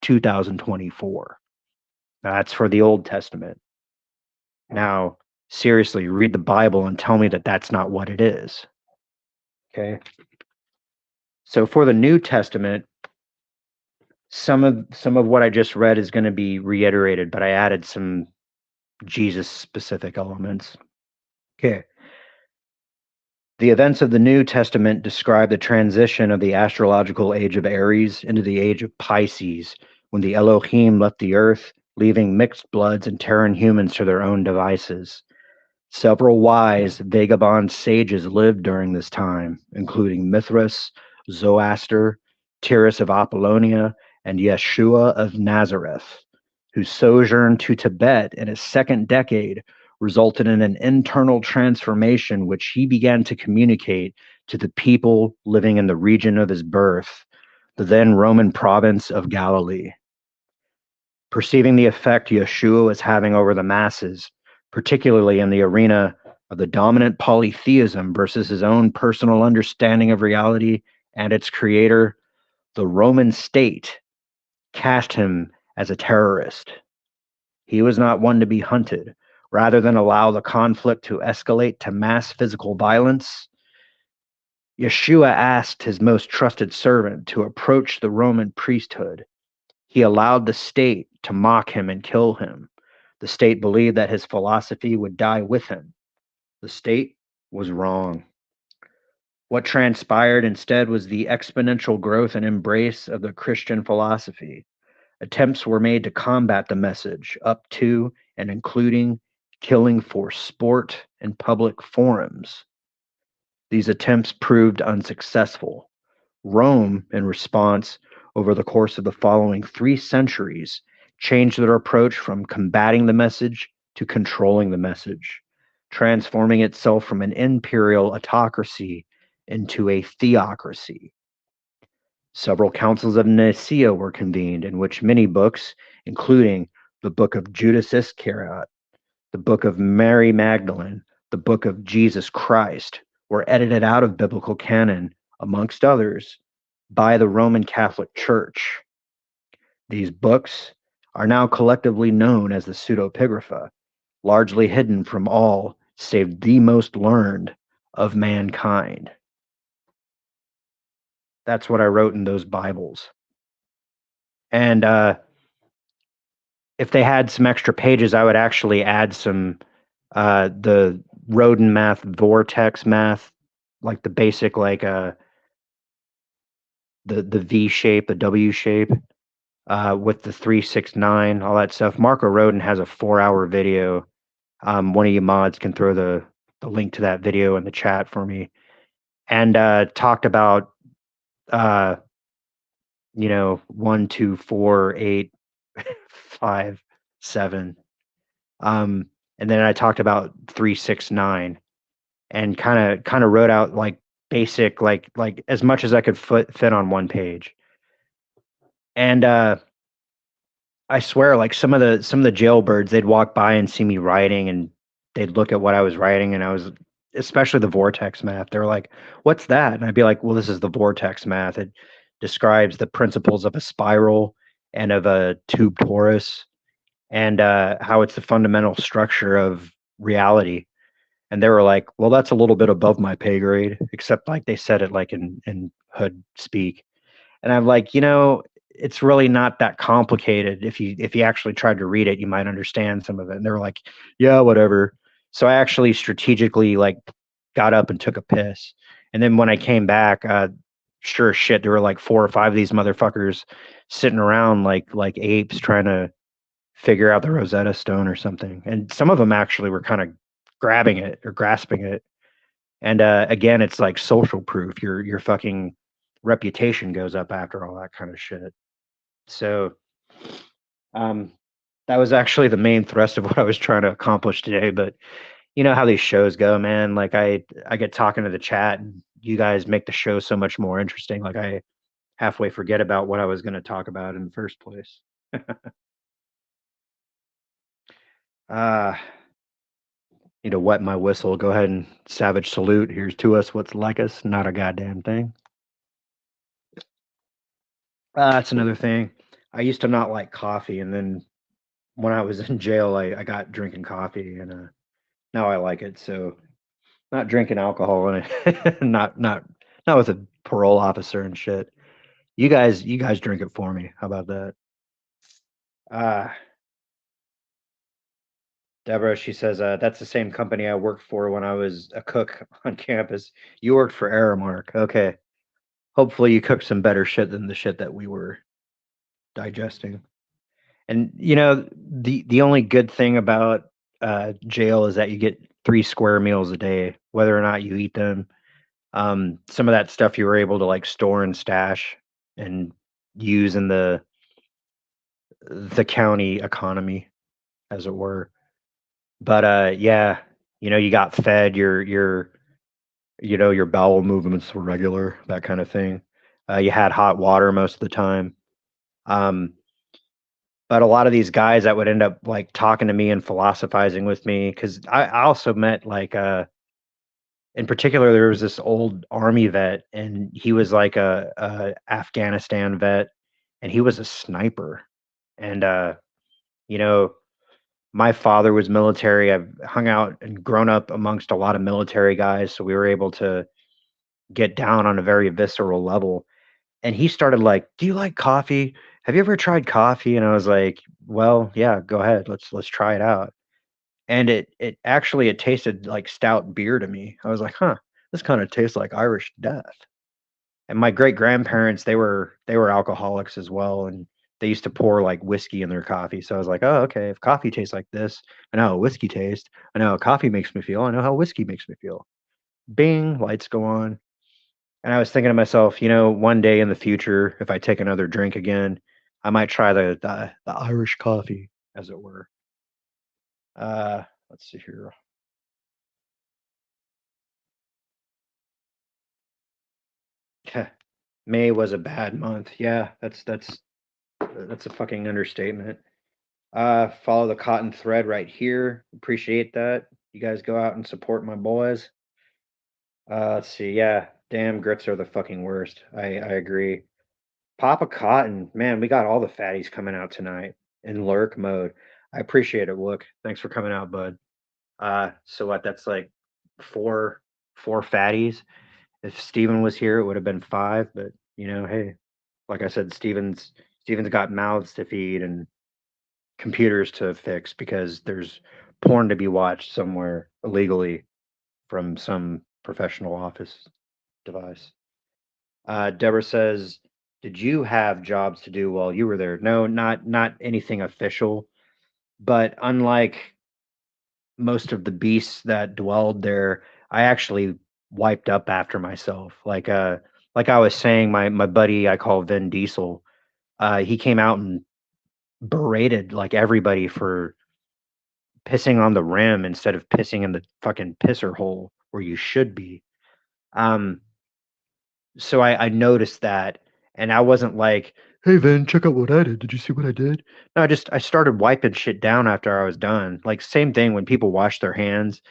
Speaker 1: 2024. That's for the Old Testament. Now, seriously, read the Bible and tell me that that's not what it is. Okay? So for the New Testament, some of what I just read is going to be reiterated, but I added some Jesus-specific elements. Okay. The events of the New Testament describe the transition of the astrological age of Aries into the age of Pisces, when the Elohim left the earth, leaving mixed bloods and Terran humans to their own devices. Several wise, vagabond sages lived during this time, including Mithras, Zoroaster, Tyrus of Apollonia, and Yeshua of Nazareth, whose sojourn to Tibet in his second decade resulted in an internal transformation which he began to communicate to the people living in the region of his birth, the then Roman province of Galilee. Perceiving the effect Yeshua was having over the masses, particularly in the arena of the dominant polytheism versus his own personal understanding of reality and its creator, the Roman state cast him as a terrorist. He was not one to be hunted. Rather than allow the conflict to escalate to mass physical violence, Yeshua asked his most trusted servant to approach the Roman priesthood. He allowed the state to mock him and kill him. The state believed that his philosophy would die with him. The state was wrong. What transpired instead was the exponential growth and embrace of the Christian philosophy. Attempts were made to combat the message, up to and including killing for sport in public forums. These attempts proved unsuccessful. Rome, in response, over the course of the following 3 centuries, changed their approach from combating the message to controlling the message, transforming itself from an imperial autocracy into a theocracy. Several councils of Nicaea were convened, in which many books, including the Book of Judas Iscariot, the Book of Mary Magdalene, the Book of Jesus Christ, were edited out of biblical canon, amongst others, by the Roman Catholic Church. These books are now collectively known as the pseudepigrapha, largely hidden from all save the most learned of mankind. That's what I wrote in those Bibles. And if they had some extra pages, I would actually add some the Rodin math, vortex math, like the basic, like the V shape, the W shape, with the 369, all that stuff. Marco Rodin has a 4-hour video. One of you mods can throw the link to that video in the chat for me, and talked about 1, 2, 4, 8, 5, 7. And then I talked about 3, 6, 9, and kind of wrote out like basic, like as much as I could fit on one page. And I swear, like some of the jailbirds, they'd walk by and see me writing, and they'd look at what I was writing, and I was, especially the vortex math. They were like, "What's that?" And I'd be like, "Well, this is the vortex math. It describes the principles of a spiral and of a tube torus, and how it's the fundamental structure of reality." And they were like, "Well, that's a little bit above my pay grade," except like they said it like in hood speak. And I'm like, it's really not that complicated. If you actually tried to read it, you might understand some of it. And they were like, "Yeah, whatever." So I actually strategically like got up and took a piss. And then when I came back, sure as shit, there were like 4 or 5 of these motherfuckers sitting around like apes trying to figure out the Rosetta Stone or something. And some of them actually were kind of grabbing it or grasping it. And again, it's like social proof. Your fucking reputation goes up after all that kind of shit. So that was actually the main thrust of what I was trying to accomplish today. But you know how these shows go, man. Like I get talking to the chat, and you guys make the show so much more interesting. Like I halfway forget about what I was going to talk about in the first place. Need to wet my whistle. Go ahead and savage salute. Here's to us what's like us, not a goddamn thing. That's another thing. I used to not like coffee, and then when I was in jail, I got drinking coffee, and now I like it. So not drinking alcohol in it, not with a parole officer and shit. You guys drink it for me. How about that? Deborah, she says, that's the same company I worked for when I was a cook on campus. You worked for Aramark. Okay. Hopefully you cooked some better shit than the shit that we were digesting. And the only good thing about jail is that you get 3 square meals a day, whether or not you eat them. Some of that stuff you were able to like store and stash and use in the county economy, as it were. But yeah, you got fed, your bowel movements were regular, that kind of thing. You had hot water most of the time. But a lot of these guys that would end up like talking to me and philosophizing with me, because I also met like in particular, there was this old army vet, and he was like a Afghanistan vet, and he was a sniper. And my father was military. I've hung out and grown up amongst a lot of military guys, so we were able to get down on a very visceral level. And he started like, "Do you like coffee? Have you ever tried coffee?" And I was like, "Well, yeah, go ahead. Let's try it out." And it tasted like stout beer to me. I was like, "Huh, this kind of tastes like Irish death." And my great grandparents, they were alcoholics as well, and they used to pour like whiskey in their coffee. So I was like, "Oh, okay. If coffee tastes like this, I know how whiskey tastes. I know how coffee makes me feel. I know how whiskey makes me feel." Bing, lights go on. And I was thinking to myself, one day in the future, if I take another drink again, I might try the Irish coffee, as it were. Let's see here. May was a bad month. Yeah, that's a fucking understatement. Follow the cotton thread right here. Appreciate that. You guys go out and support my boys. Let's see. Yeah, damn grits are the fucking worst. I agree. Papa Cotton, man, we got all the fatties coming out tonight in lurk mode. I appreciate it, Look. Thanks for coming out, bud. So what? That's like four fatties. If Steven was here, it would have been five, but hey, like I said, Steven's got mouths to feed and computers to fix because there's porn to be watched somewhere illegally from some professional office device. Deborah says, "Did you have jobs to do while you were there?" No, not anything official, but unlike most of the beasts that dwelled there, I actually wiped up after myself. Like I was saying, my buddy I call Vin Diesel, he came out and berated like everybody for pissing on the rim instead of pissing in the fucking pisser hole where you should be. Um, so I noticed that, and I wasn't like, "Hey, Vin, check out what I did. Did you see what I did?" No, I started wiping shit down after I was done. Like same thing when people wash their hands,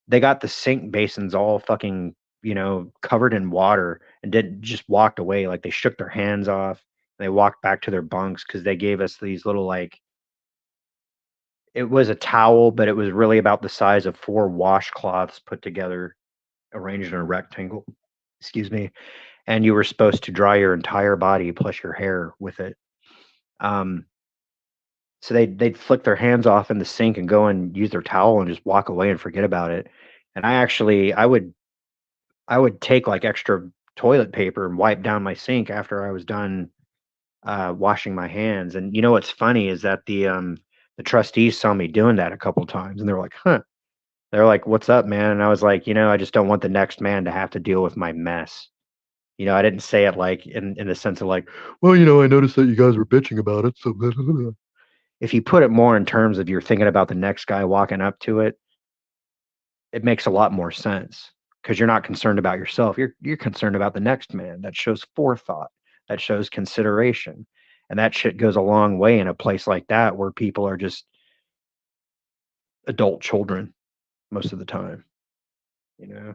Speaker 1: they got the sink basins all fucking covered in water and did just walked away like they shook their hands off. They walked back to their bunks because they gave us these little like it was a towel, but it was really about the size of four washcloths put together, arranged in a rectangle. Excuse me. And you were supposed to dry your entire body plus your hair with it. Um, so they'd flick their hands off in the sink and go and use their towel and just walk away and forget about it. And I would take like extra toilet paper and wipe down my sink after I was done washing my hands. And what's funny is that the trustees saw me doing that a couple times, and they were like, "Huh." They're like, "What's up, man?" And I was like, I just don't want the next man to have to deal with my mess. I didn't say it like in the sense of like, "Well, I noticed that you guys were bitching about it." So if you put it more in terms of you're thinking about the next guy walking up to it, it makes a lot more sense because you're not concerned about yourself. You're concerned about the next man. That shows forethought. That shows consideration. And that shit goes a long way in a place like that where people are just adult children most of the time, you know?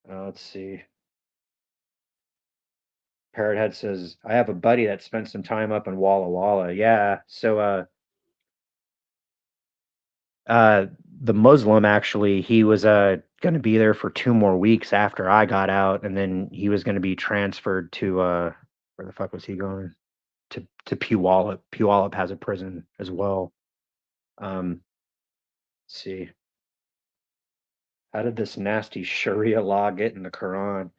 Speaker 1: Let's see. Parrothead says, I have a buddy that spent some time up in Walla Walla. Yeah. So the Muslim actually, he was gonna be there for 2 more weeks after I got out, and then he was gonna be transferred to where the fuck was he going? To Puyallup. Puyallup has a prison as well. Let's see. How did this nasty Sharia law get in the Quran?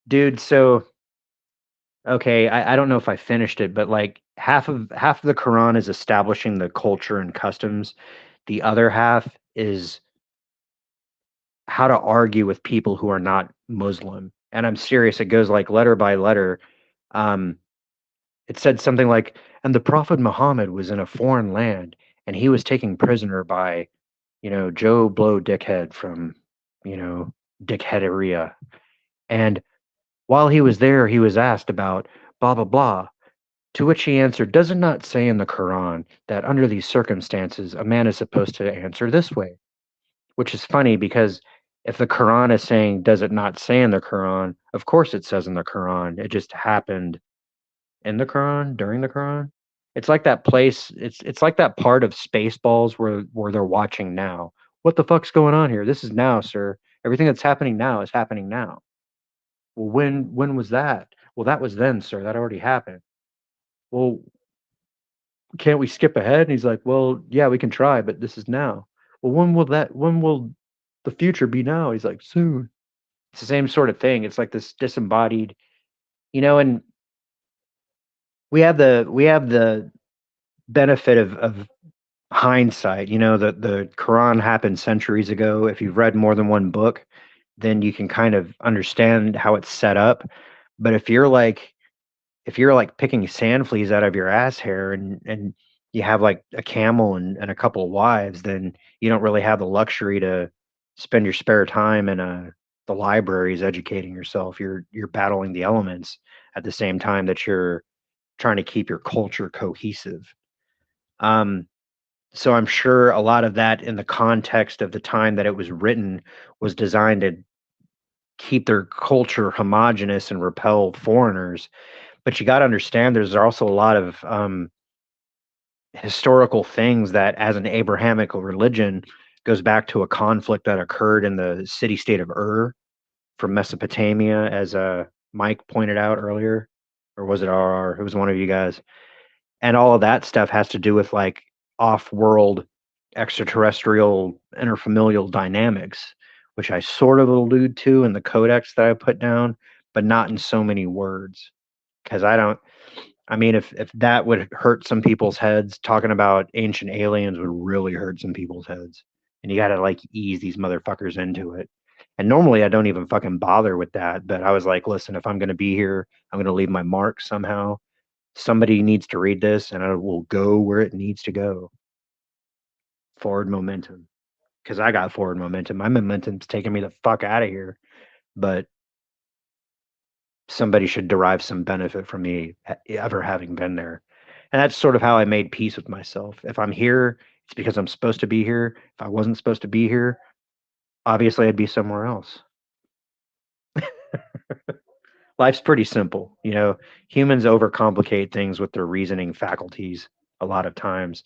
Speaker 1: Dude, so okay, I don't know if I finished it, but like half of the Quran is establishing the culture and customs. The other half is how to argue with people who are not Muslim. And I'm serious, it goes like letter by letter. Um, it said something like, and the Prophet Muhammad was in a foreign land and he was taken prisoner by, Joe Blow Dickhead from, you know, Dickheaderia. And while he was there, he was asked about blah, blah, blah. To which he answered, does it not say in the Quran that under these circumstances, a man is supposed to answer this way? Which is funny because if the Quran is saying, does it not say in the Quran? Of course it says in the Quran. It just happened in the Quran, during the Quran. It's like that place, it's like that part of Spaceballs where they're watching now. What the fuck's going on here? This is now, sir. Everything that's happening now is happening now. Well, when was that? Well, that was then, sir. That already happened. Well, can't we skip ahead? And he's like, well, yeah, we can try, but this is now. Well, when will the future be now? He's like, soon. It's the same sort of thing. It's like this disembodied, and we have the benefit of hindsight. The Quran happened centuries ago. If you've read more than one book, then you can kind of understand how it's set up. But if you're like picking sand fleas out of your ass hair and you have like a camel and a couple of wives, then you don't really have the luxury to spend your spare time in the libraries educating yourself. You're battling the elements at the same time that you're trying to keep your culture cohesive. Um, so I'm sure a lot of that in the context of the time that it was written was designed to keep their culture homogenous and repel foreigners. But you got to understand there's also a lot of historical things that, as an Abrahamic religion, goes back to a conflict that occurred in the city state of from Mesopotamia, as Mike pointed out earlier, or was it RR? It was one of you guys. And all of that stuff has to do with like off-world extraterrestrial interfamilial dynamics, which I sort of allude to in the codex that I put down, but not in so many words. Because I mean, if that would hurt some people's heads, talking about ancient aliens would really hurt some people's heads. And you got to like ease these motherfuckers into it. And normally I don't even fucking bother with that, but I was like, listen, if I'm going to be here, I'm going to leave my mark somehow. Somebody needs to read this, and it will go where it needs to go. Forward momentum, because I got forward momentum. My momentum's taking me the fuck out of here, but somebody should derive some benefit from me ever having been there. And that's sort of how I made peace with myself. If I'm here, it's because I'm supposed to be here. If I wasn't supposed to be here, obviously I'd be somewhere else. Life's pretty simple. Humans overcomplicate things with their reasoning faculties a lot of times.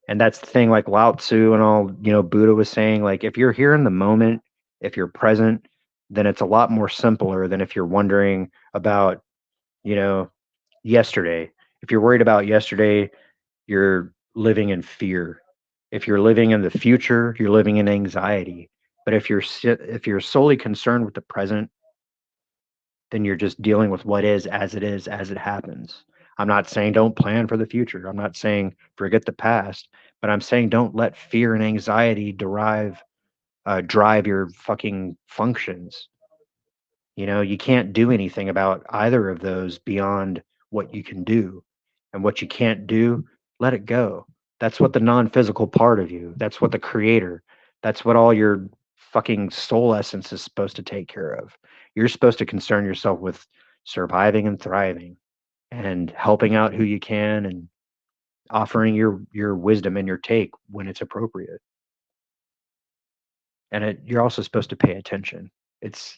Speaker 1: And that's the thing, like Lao Tzu and all, Buddha was saying, like, if you're here in the moment, if you're present, then it's a lot more simpler than if you're wondering about, you know, yesterday. If you're worried about yesterday, you're living in fear. If you're living in the future, you're living in anxiety. But if you're solely concerned with the present, then you're just dealing with what is, as it happens. I'm not saying don't plan for the future. I'm not saying forget the past, but I'm saying don't let fear and anxiety drive your fucking functions. You can't do anything about either of those beyond what you can do. And what you can't do, let it go. That's what the non-physical part of you, that's what the creator, that's what all your fucking soul essence is supposed to take care of. You're supposed to concern yourself with surviving and thriving and helping out who you can and offering your wisdom and your take when it's appropriate. And you're also supposed to pay attention. It's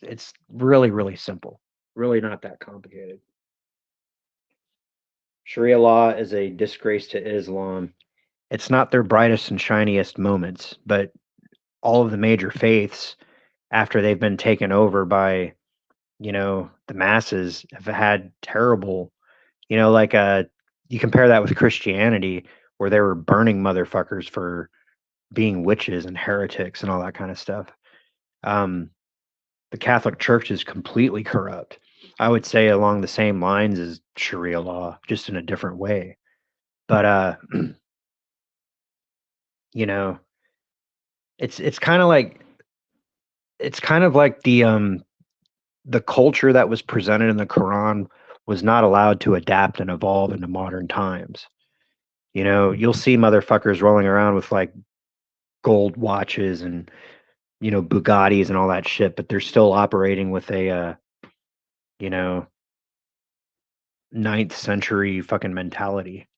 Speaker 1: really, really simple. Really not that complicated. Sharia law is a disgrace to Islam. It's not their brightest and shiniest moments, but all of the major faiths, after they've been taken over by, the masses, have had terrible, like you compare that with Christianity, where they were burning motherfuckers for being witches and heretics and all that kind of stuff. Um, the Catholic Church is completely corrupt. I would say along the same lines as Sharia law, just in a different way. But you know, it's kind of like the culture that was presented in the Quran was not allowed to adapt and evolve into modern times. You'll see motherfuckers rolling around with like gold watches and Bugattis and all that shit, but they're still operating with a you know ninth century fucking mentality.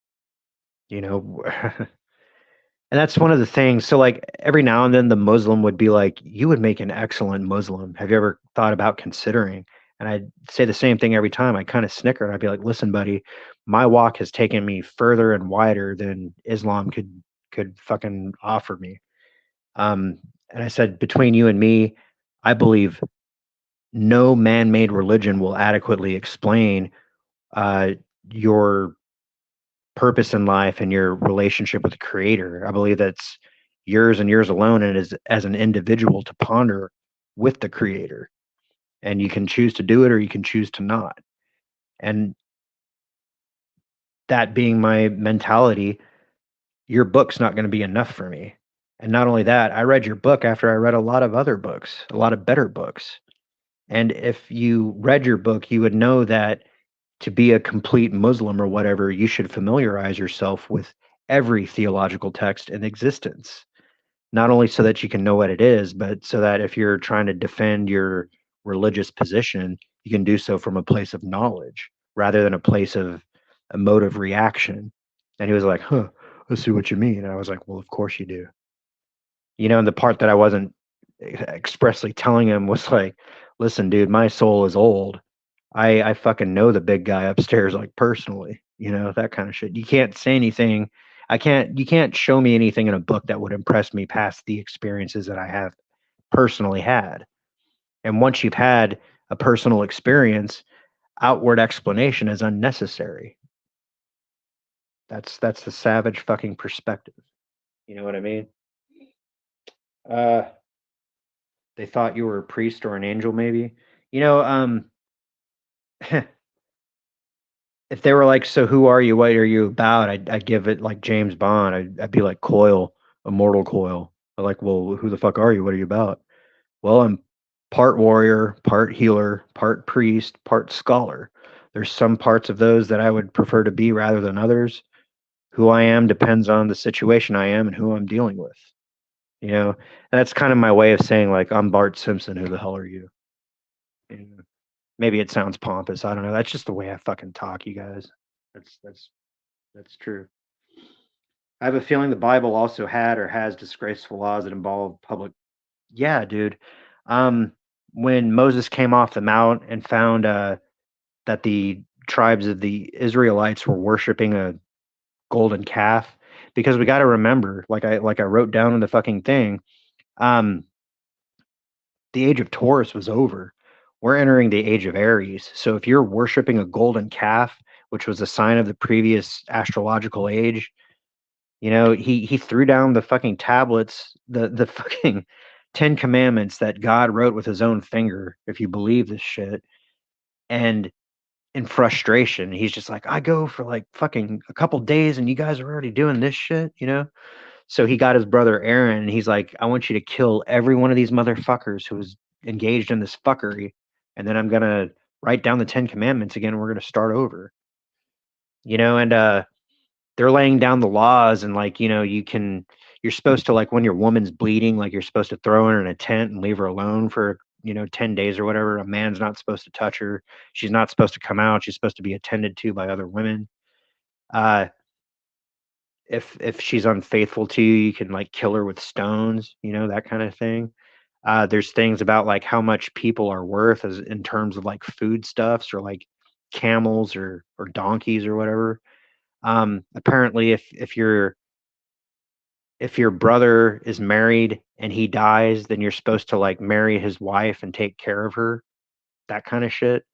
Speaker 1: You know, And that's one of the things. So, like, every now and then the Muslim would be like, "You would make an excellent Muslim. Have you ever thought about considering?" And I'd say the same thing every time. I kind of snicker and I'd be like, "Listen, buddy, my walk has taken me further and wider than Islam could fucking offer me." And I said, between you and me, I believe no man-made religion will adequately explain uh, your purpose in life and your relationship with the creator. I believe that's yours and yours alone, and as an individual to ponder with the creator. And you can choose to do it or you can choose to not. And that being my mentality, your book's not going to be enough for me. And not only that, I read your book after I read a lot of other books, a lot of better books. And if you read your book, you would know that to be a complete Muslim or whatever, you should familiarize yourself with every theological text in existence. Not only so that you can know what it is, but so that if you're trying to defend your religious position, you can do so from a place of knowledge rather than a place of emotive reaction. And he was like, huh, I see what you mean. And I was like, well, of course you do. And the part that I wasn't expressly telling him was like, listen, dude, my soul is old. I fucking know the big guy upstairs, like, personally, that kind of shit. You can't say anything. You can't show me anything in a book that would impress me past the experiences that I have personally had. And once you've had a personal experience, outward explanation is unnecessary. That's the savage fucking perspective. You know what I mean? Uh, they thought you were a priest or an angel, maybe. You know, um, if they were like, "So who are you? What are you about?" I'd give it like James Bond. I'd be like Coil, Immortal Coil. They're like, "Well, who the fuck are you? What are you about?" Well, I'm part warrior, part healer, part priest, part scholar. There's some parts of those that I would prefer to be rather than others. Who I am depends on the situation I am and who I'm dealing with. And that's kind of my way of saying, like, I'm Bart Simpson. Who the hell are you? And maybe it sounds pompous. I don't know. That's just the way I fucking talk, you guys. That's true. I have a feeling the Bible also had or has disgraceful laws that involve public. Yeah, dude. Um, when Moses came off the mount and found that the tribes of the Israelites were worshiping a golden calf, because we got to remember, like I wrote down in the fucking thing, um, the age of Taurus was over. We're entering the age of Aries. So if you're worshiping a golden calf, which was a sign of the previous astrological age, he threw down the fucking tablets, the fucking 10 commandments that God wrote with his own finger, if you believe this shit. And in frustration, he's just like, I go for like fucking a couple days and you guys are already doing this shit. So he got his brother Aaron and he's like, I want you to kill every one of these motherfuckers who was engaged in this fuckery. And then I'm gonna write down the 10 commandments again and we're gonna start over. And they're laying down the laws, and like, you're supposed to, like, when your woman's bleeding, like, you're supposed to throw her in a tent and leave her alone for 10 days or whatever. A man's not supposed to touch her. She's not supposed to come out. She's supposed to be attended to by other women. uh if she's unfaithful to you, you can, like, kill her with stones, that kind of thing. There's things about, like, how much people are worth as in terms of, like, foodstuffs or, like, camels or donkeys or whatever. Apparently, if your brother is married and he dies, then you're supposed to, like, marry his wife and take care of her, that kind of shit.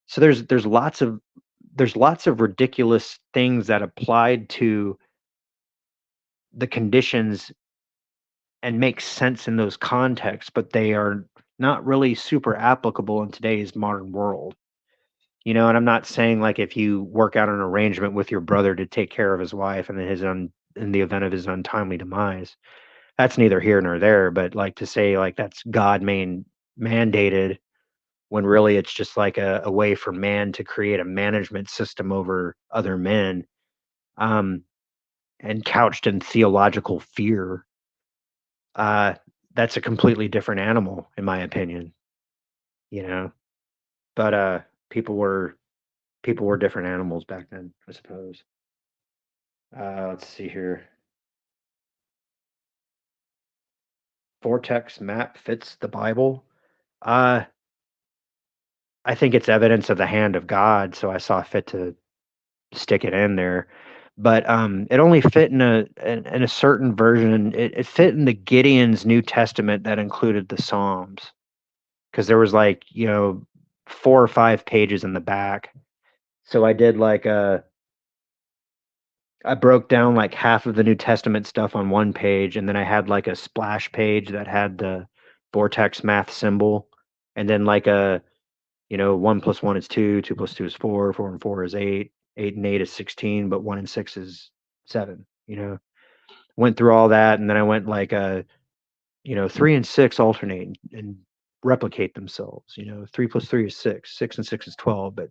Speaker 1: So there's lots of ridiculous things that applied to the conditions and make sense in those contexts, but they are not really super applicable in today's modern world. And I'm not saying, like, if you work out an arrangement with your brother to take care of his wife and then in the event of his untimely demise, that's neither here nor there. But, like, to say, like, that's God mandated, when really it's just like a way for man to create a management system over other men, um, and couched in theological fear, uh, that's a completely different animal, in my opinion. You know, but people were people were different animals back then, I suppose. Let's see here. Vortex map fits the Bible. Uh, I think it's evidence of the hand of God, so I saw fit to stick it in there. But it only fit in a certain version. It fit in the Gideon's New Testament that included the Psalms, because there was, like, 4 or 5 pages in the back. So I broke down like half of the New Testament stuff on one page, and then I had like a splash page that had the vortex math symbol, and then like 1 plus 1 is 2, 2 plus 2 is 4, 4 and 4 is 8, 8 and 8 is 16, but 1 and 6 is 7. went through all that, and then I went like 3 and 6 alternate and replicate themselves. 3 plus 3 is 6. 6 and 6 is 12, but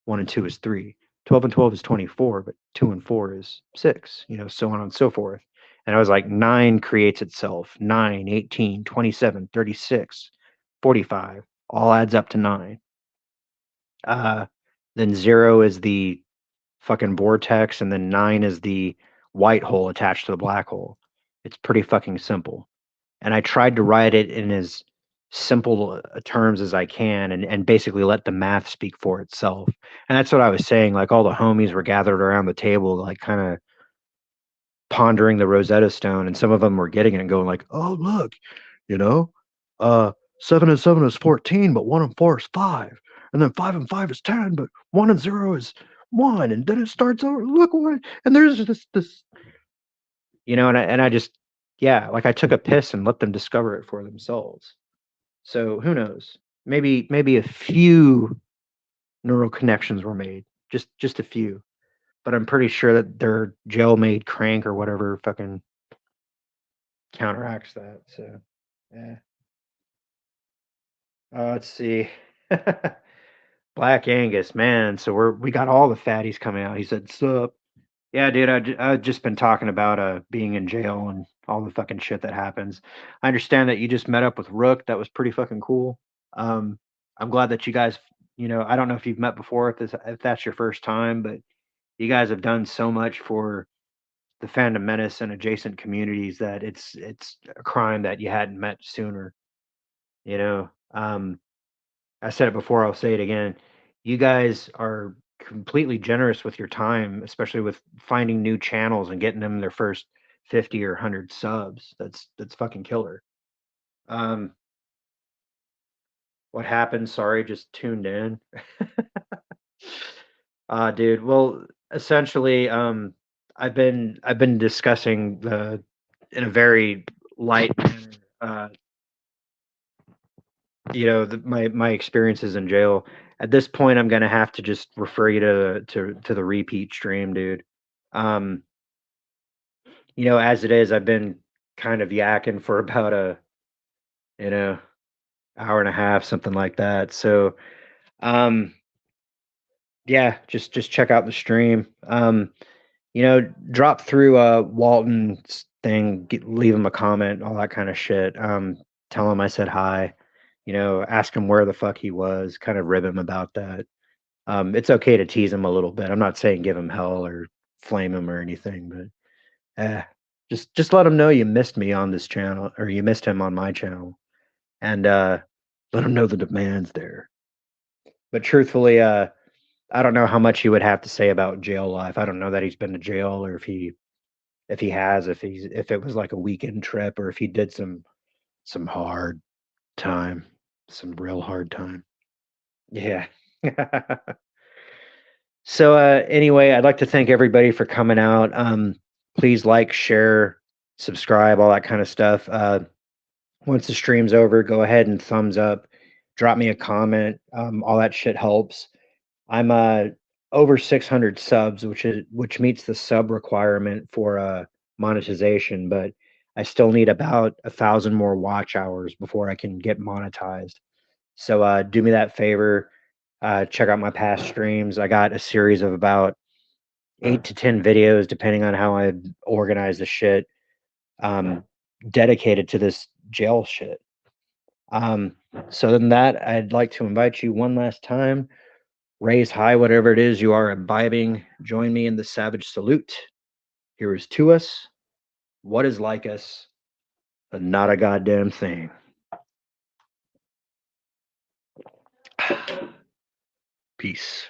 Speaker 1: 1 and 2 is 3. 12 and 12 is 24, but 2 and 4 is 6, so on and so forth. And I was like, 9 creates itself. 9, 18, 27, 36, 45, all adds up to 9. Then 0 is the fucking vortex, and then 9 is the white hole attached to the black hole. It's pretty fucking simple. And I tried to write it in as simple terms as I can, and basically let the math speak for itself. And that's what I was saying. Like, all the homies were gathered around the table, like, kind of pondering the Rosetta Stone, and some of them were getting it and going like, "Oh, look, you know, 7 and 7 is 14, but 1 and 4 is 5, and then 5 and 5 is 10, but 1 and 0 is 1, and then it starts over. Look what." And there's this, and I just, yeah, like, I took a piss and let them discover it for themselves. So who knows? Maybe a few neural connections were made, just a few, but I'm pretty sure that their gel-made crank or whatever fucking counteracts that. So, yeah. Let's see. Black Angus, man. So we got all the fatties coming out. He said, "Sup?" Yeah, dude. I've just been talking about being in jail and all the fucking shit that happens. I understand that you just met up with Rook. That was pretty fucking cool. Um, I'm glad that you guys. I don't know if you've met before, if that's your first time, but you guys have done so much for the Phantom Menace and adjacent communities that it's a crime that you hadn't met sooner. You know, I said it before, I'll say it again. You guys are completely generous with your time, especially with finding new channels and getting them their first 50 or 100 subs. That's fucking killer. Um, what happened? Sorry, just tuned in. Dude. Well, essentially, I've been discussing the in a very light manner. My experiences in jail. At this point, I'm gonna have to just refer you to the repeat stream, dude. Um, as it is, I've been kind of yakking for about a you know hour and a half, something like that. So, um, yeah, just check out the stream. Drop through Walton's thing, leave him a comment, all that kind of shit. Tell him I said hi. Ask him where the fuck he was, kind of rib him about that. It's okay to tease him a little bit. I'm not saying give him hell or flame him or anything, but just let him know you missed me on this channel, or you missed him on my channel, and let him know the demand's there. But truthfully, I don't know how much he would have to say about jail life. I don't know that he's been to jail, or if it was like a weekend trip, or if he did some hard time, some real hard time. Yeah. So anyway, I'd like to thank everybody for coming out. Please like, share, subscribe, all that kind of stuff. Once the stream's over, go ahead and thumbs up, drop me a comment. All that shit helps. I'm over 600 subs, which meets the sub requirement for monetization, but I still need about 1,000 more watch hours before I can get monetized. So do me that favor. Check out my past streams. I got a series of about 8 to 10 videos, depending on how I organize the shit, dedicated to this jail shit. So than that, I'd like to invite you one last time. Raise high whatever it is you are imbibing. Join me in the savage salute. Here is to us. What is like us? But not a goddamn thing. Peace.